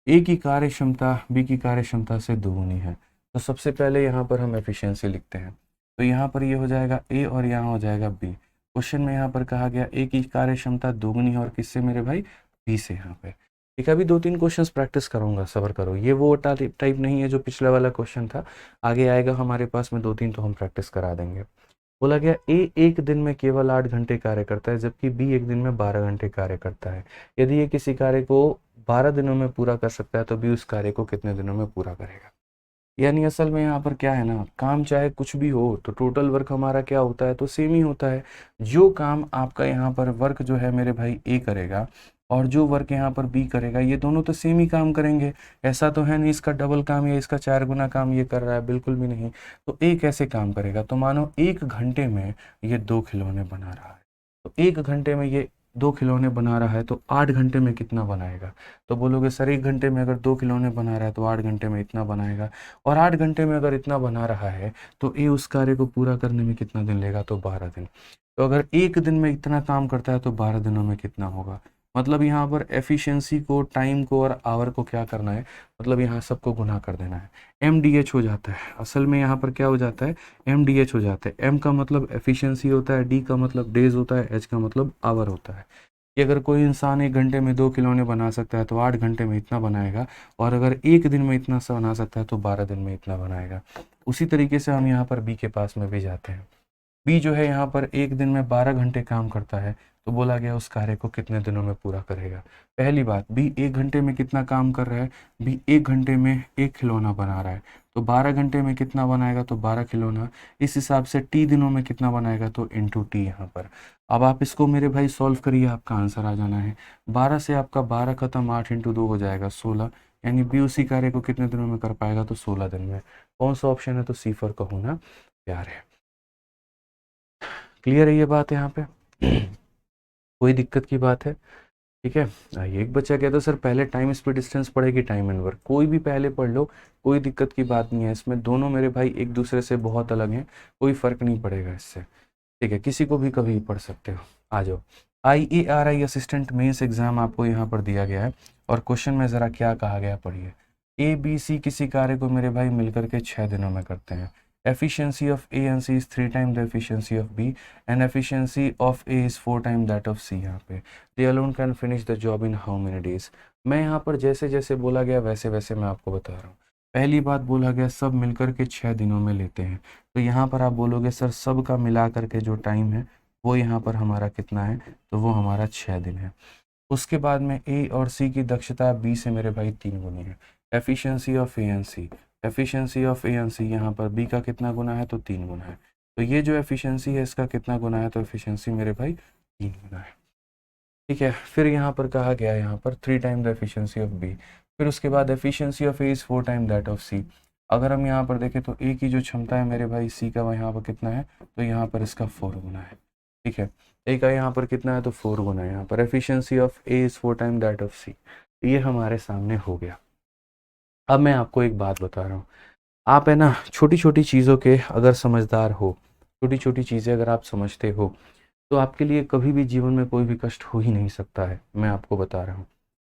Speaker 1: ए की कार्य क्षमता बी की कार्य क्षमता से दोगुनी है, तो सबसे पहले यहाँ पर हम एफिशिएंसी लिखते हैं, तो यहाँ पर ये हो जाएगा ए और यहाँ हो जाएगा बी। क्वेश्चन में यहाँ पर कहा गया ए की कार्य क्षमता दोगुनी है और किससे मेरे भाई बी से। यहाँ पे ठीक है, अभी 2-3 क्वेश्चंस प्रैक्टिस करूंगा, सब्र करो, ये वो टाइप नहीं है जो पिछला वाला क्वेश्चन था, आगे आएगा हमारे पास में 2-3, तो हम प्रैक्टिस करा देंगे। बोला गया ए एक दिन में केवल 8 घंटे कार्य करता है, जबकि बी एक दिन में 12 घंटे कार्य करता है। यदि ये किसी कार्य को 12 दिनों में पूरा कर सकता है, तो बी उस कार्य को कितने दिनों में पूरा करेगा। यानी असल में यहाँ पर क्या है ना, काम चाहे कुछ भी हो तो टोटल वर्क हमारा क्या होता है, तो सेम ही होता है। जो काम आपका यहाँ पर वर्क जो है मेरे भाई ए करेगा और जो वर्क यहाँ पर बी करेगा, ये दोनों तो सेम ही काम करेंगे। ऐसा तो है नहीं इसका डबल काम या इसका 4 गुना काम ये कर रहा है, बिल्कुल भी नहीं। तो ए कैसे काम करेगा, तो मानो 1 घंटे में ये 2 खिलौने बना रहा है, तो 1 घंटे में ये 2 खिलौने बना रहा है, तो 8 घंटे में कितना बनाएगा। तो बोलोगे सर 1 घंटे में अगर 2 खिलौने बना रहा है तो 8 घंटे में इतना बनाएगा, और 8 घंटे में अगर इतना बना रहा है तो ए उस कार्य को पूरा करने में कितना दिन लेगा, तो 12 दिन। तो अगर 1 दिन में इतना काम करता है तो 12 दिनों में कितना होगा। मतलब यहाँ पर एफिशिएंसी को, टाइम को और आवर को क्या करना है, मतलब यहाँ सबको गुना कर देना है। एम डी एच हो जाता है, असल में यहाँ पर क्या हो जाता है, एम डी एच हो जाता है। एम का मतलब एफिशिएंसी होता है, डी का मतलब डेज होता है, एच का मतलब आवर होता है। कि अगर कोई इंसान 1 घंटे में 2 खिलौने बना सकता है तो 8 घंटे में इतना बनाएगा, और अगर 1 दिन में इतना सा बना सकता है तो 12 दिन में इतना बनाएगा। उसी तरीके से हम यहाँ पर बी के पास में भी जाते हैं। बी जो है यहाँ पर 1 दिन में 12 घंटे काम करता है, तो बोला गया उस कार्य को कितने दिनों में पूरा करेगा। पहली बात, बी 1 घंटे में कितना काम कर रहा है, बी 1 घंटे में 1 खिलौना बना रहा है, तो 12 घंटे में कितना बनाएगा, तो 12 खिलौना। इस हिसाब से टी दिनों में कितना बनाएगा, तो इंटू टी यहाँ पर। अब आप इसको मेरे भाई सॉल्व करिए, आपका आंसर आ जाना है 12 से आपका 12 खत्म, 8 इंटू 2 हो जाएगा 16। यानी बी उसी कार्य को कितने दिनों में कर पाएगा, तो 16 दिन में। कौन सा ऑप्शन है, तो सी फॉर का होना प्यार है। क्लियर है ये बात यहाँ पे? कोई दिक्कत की बात है? ठीक है। आइए, एक बच्चा कहता है सर पहले टाइम स्पीड डिस्टेंस पढ़ेगी टाइम एंड वर्क, कोई भी पहले पढ़ लो, कोई दिक्कत की बात नहीं है इसमें। दोनों मेरे भाई एक दूसरे से बहुत अलग हैं, कोई फर्क नहीं पड़ेगा इससे। ठीक है, किसी को भी कभी पढ़ सकते हो। आ जाओ। IARI असिस्टेंट मेंस एग्जाम आपको यहाँ पर दिया गया है, और क्वेश्चन में ज़रा क्या कहा गया पढ़िए। ABC किसी कार्य को मेरे भाई मिलकर के 6 दिनों में करते हैं। Efficiency of A and C is 3 times the efficiency of B, and efficiency of A is 4 times that of C। यहाँ पे they alone can finish the job in how many days। मैं यहाँ पर जैसे जैसे बोला गया वैसे वैसे मैं आपको बता रहा हूँ। पहली बात बोला गया सब मिलकर के 6 दिनों में लेते हैं, तो यहाँ पर आप बोलोगे सर सब का मिला करके जो टाइम है वो यहाँ पर हमारा कितना है, तो वो हमारा 6 दिन है। उसके बाद में ए और सी की दक्षता बी से मेरे भाई 3 गुनी है। Efficiency of A and C, efficiency of A and C यहाँ पर बी का कितना गुना है, तो 3 गुना है। तो ये जो एफिशिएंसी है इसका कितना गुना है, तो एफिशिएंसी मेरे भाई 3 गुना है। ठीक है, फिर यहाँ पर कहा गया यहाँ पर 3 time the efficiency of B. फिर उसके बाद efficiency of A is 4 time that of C. अगर हम यहाँ पर देखें तो ए की जो क्षमता है मेरे भाई सी का यहाँ पर कितना है, तो यहाँ पर इसका 4 गुना है। ठीक है, ए का यहाँ पर कितना है, तो 4 गुना है। यहाँ पर efficiency of A is 4 time that of C. ये हमारे सामने हो गया। अब मैं आपको एक बात बता रहा हूँ, आप है ना छोटी छोटी चीज़ों के अगर समझदार हो, छोटी छोटी चीज़ें अगर आप समझते हो, तो आपके लिए कभी भी जीवन में कोई भी कष्ट हो ही नहीं सकता है। मैं आपको बता रहा हूँ,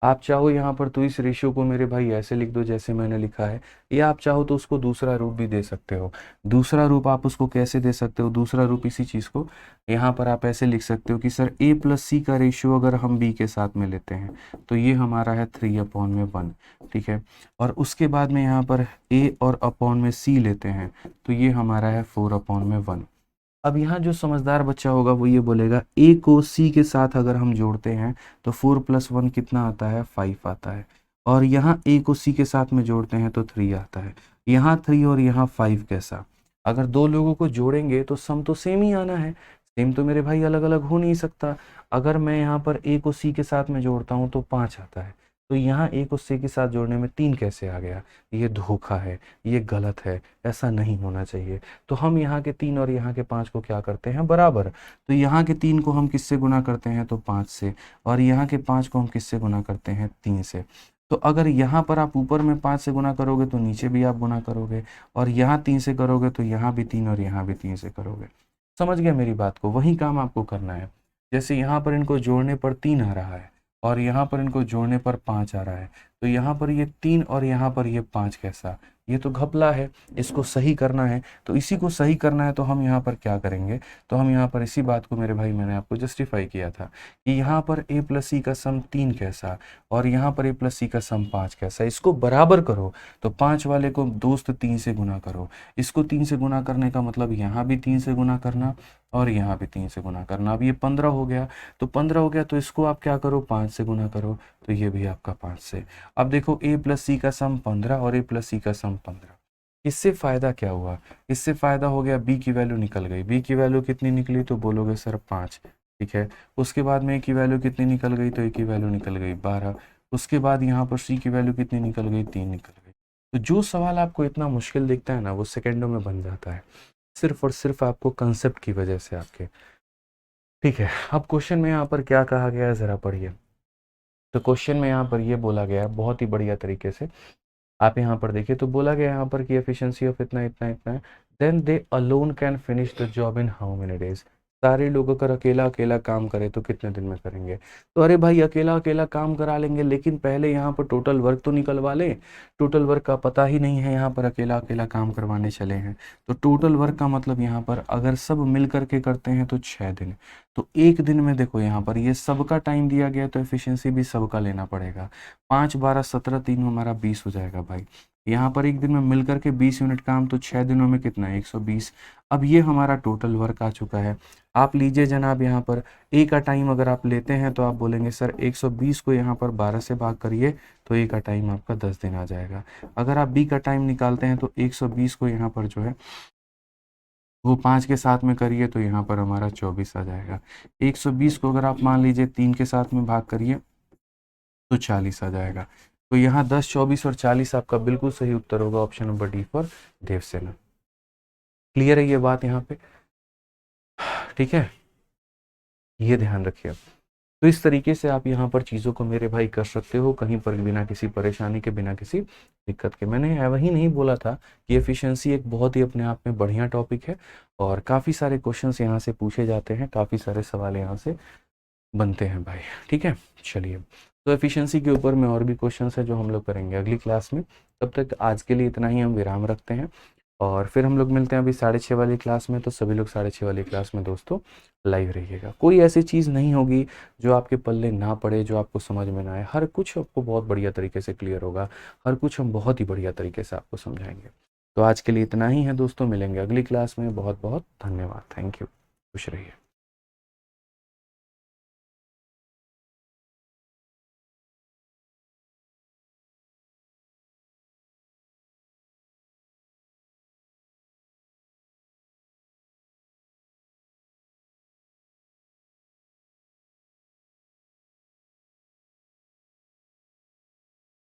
Speaker 1: आप चाहो यहाँ पर तो इस रेशियो को मेरे भाई ऐसे लिख दो जैसे मैंने लिखा है, या आप चाहो तो उसको दूसरा रूप भी दे सकते हो। दूसरा रूप आप उसको कैसे दे सकते हो, दूसरा रूप इसी चीज़ को यहाँ पर आप ऐसे लिख सकते हो कि सर a प्लस सी का रेशियो अगर हम b के साथ में लेते हैं तो ये हमारा है 3/1। ठीक है, और उसके बाद में यहाँ पर a और अपॉन में c लेते हैं तो ये हमारा है 4/1। अब यहाँ जो समझदार बच्चा होगा वो ये बोलेगा a को c के साथ अगर हम जोड़ते हैं तो 4 + 1 कितना आता है, 5 आता है। और यहाँ a को c के साथ में जोड़ते हैं तो 3 आता है। यहाँ 3 और यहाँ 5 कैसा, अगर दो लोगों को जोड़ेंगे तो सम तो सेम ही आना है। सेम तो मेरे भाई अलग अलग हो नहीं सकता। अगर मैं यहाँ पर a को c के साथ में जोड़ता हूँ तो 5 आता है, तो यहाँ a को c के साथ जोड़ने में 3 कैसे आ गया। ये धोखा है, ये गलत है, ऐसा नहीं होना चाहिए। तो हम यहाँ के 3 और यहाँ के 5 को क्या करते हैं, बराबर। तो यहाँ के 3 को हम किससे गुना करते हैं, तो 5 से, और यहाँ के 5 को हम किससे गुना करते हैं, 3 से। तो अगर यहाँ पर आप ऊपर में 5 से गुना करोगे तो नीचे भी आप गुना करोगे, और यहाँ 3 से करोगे तो यहाँ भी 3 और यहाँ भी 3 से करोगे। समझ गया मेरी बात को? वही काम आपको करना है। जैसे यहाँ पर इनको जोड़ने पर 3 आ रहा है और यहाँ पर इनको जोड़ने पर 5 आ रहा है, तो यहाँ पर ये 3 और यहाँ पर ये 5 कैसा, ये तो घपला है। इसको सही करना है, तो इसी को सही करना है, तो हम यहाँ पर क्या करेंगे, तो हम यहाँ पर इसी बात को मेरे भाई मैंने आपको जस्टिफाई किया था कि यहाँ पर a + c का सम 3 कैसा और यहाँ पर a + c का सम 5 कैसा। इसको बराबर करो, तो 5 वाले को दोस्त 3 से गुना करो। इसको 3 से गुना करने का मतलब यहाँ भी 3 से गुना करना और यहाँ भी 3 से गुना करना। अब ये 15 हो गया, तो 15 हो गया तो इसको आप क्या करो, 5 से गुना करो, तो ये भी आपका 5 से। अब देखो a + c का सम 15 और a + c का सम 15, इससे फ़ायदा क्या हुआ? इससे फ़ायदा हो गया, बी की वैल्यू निकल गई। बी की वैल्यू कितनी निकली तो बोलोगे सर 5, ठीक है। उसके बाद में ए की वैल्यू कितनी निकल गई तो ए की वैल्यू निकल गई 12। उसके बाद यहाँ पर सी की वैल्यू कितनी निकल गई, 3 निकल गई। तो जो सवाल आपको इतना मुश्किल दिखता है ना, वो सेकंडों में बन जाता है, सिर्फ और सिर्फ आपको कंसेप्ट की वजह से आपके, ठीक है। अब क्वेश्चन में यहाँ पर क्या कहा गया है ज़रा पढ़िए। तो क्वेश्चन में यहाँ पर ये बोला गया है बहुत ही बढ़िया तरीके से, आप यहाँ पर देखिए। तो बोला गया यहाँ पर कि एफिशिएंसी ऑफ इतना इतना इतना है, then they alone can finish the job in how many days. सारे लोग अगर अकेला अकेला काम करे तो कितने दिन में करेंगे? तो अरे भाई अकेला अकेला काम करा लेंगे, लेकिन पहले यहाँ पर टोटल वर्क तो निकलवा लें। टोटल वर्क का पता ही नहीं है, यहाँ पर अकेला अकेला काम करवाने चले हैं। तो टोटल वर्क का मतलब यहाँ पर अगर सब मिल करके करते हैं तो 6 दिन। तो एक दिन में देखो यहाँ पर ये सबका टाइम दिया गया, तो एफिशिएंसी भी सबका लेना पड़ेगा। 5 12 17 3 हमारा 20 हो जाएगा भाई। यहाँ पर एक दिन में मिलकर के 20 यूनिट काम, तो 6 दिनों में कितना है, 120। अब ये हमारा टोटल वर्क आ चुका है। आप लीजिए जनाब, यहाँ पर ए का टाइम अगर आप लेते हैं तो आप बोलेंगे सर 120 को यहाँ पर 12 से भाग करिए तो ए का टाइम आपका 10 दिन आ जाएगा। अगर आप बी का टाइम निकालते हैं तो 120 को यहाँ पर जो है वो 5 के साथ में करिए तो यहाँ पर हमारा 24 आ जाएगा। 120 को अगर आप मान लीजिए 3 के साथ में भाग करिए तो 40 आ जाएगा। तो यहाँ 10, 24 और 40 आपका बिल्कुल सही उत्तर होगा, option number D for Devsena. Clear है ये बात यहाँ पे, ठीक है, ये ध्यान रखिए। तो इस तरीके से आप यहाँ पर चीज़ों को मेरे भाई कर सकते हो, कहीं पर बिना किसी परेशानी के, बिना किसी दिक्कत के। मैंने वही नहीं बोला था कि एफिशिएंसी एक बहुत ही अपने आप में बढ़िया टॉपिक है और काफ़ी सारे क्वेश्चंस यहाँ से पूछे जाते हैं, काफ़ी सारे सवाल यहाँ से बनते हैं भाई, ठीक है। चलिए, तो एफिशिएंसी के ऊपर में और भी क्वेश्चंस है जो हम लोग करेंगे अगली क्लास में। तब तक आज के लिए इतना ही हम विराम रखते हैं और फिर हम लोग मिलते हैं अभी 6:30 वाली क्लास में। तो सभी लोग 6:30 वाली क्लास में दोस्तों लाइव रहिएगा। कोई ऐसी चीज़ नहीं होगी जो आपके पल्ले ना पड़े, जो आपको समझ में ना आए। हर कुछ आपको बहुत बढ़िया तरीके से क्लियर होगा, हर कुछ हम बहुत ही बढ़िया तरीके से आपको समझाएंगे। तो आज के लिए इतना ही है दोस्तों, मिलेंगे अगली क्लास में। बहुत बहुत धन्यवाद, थैंक यू, खुश रहिए।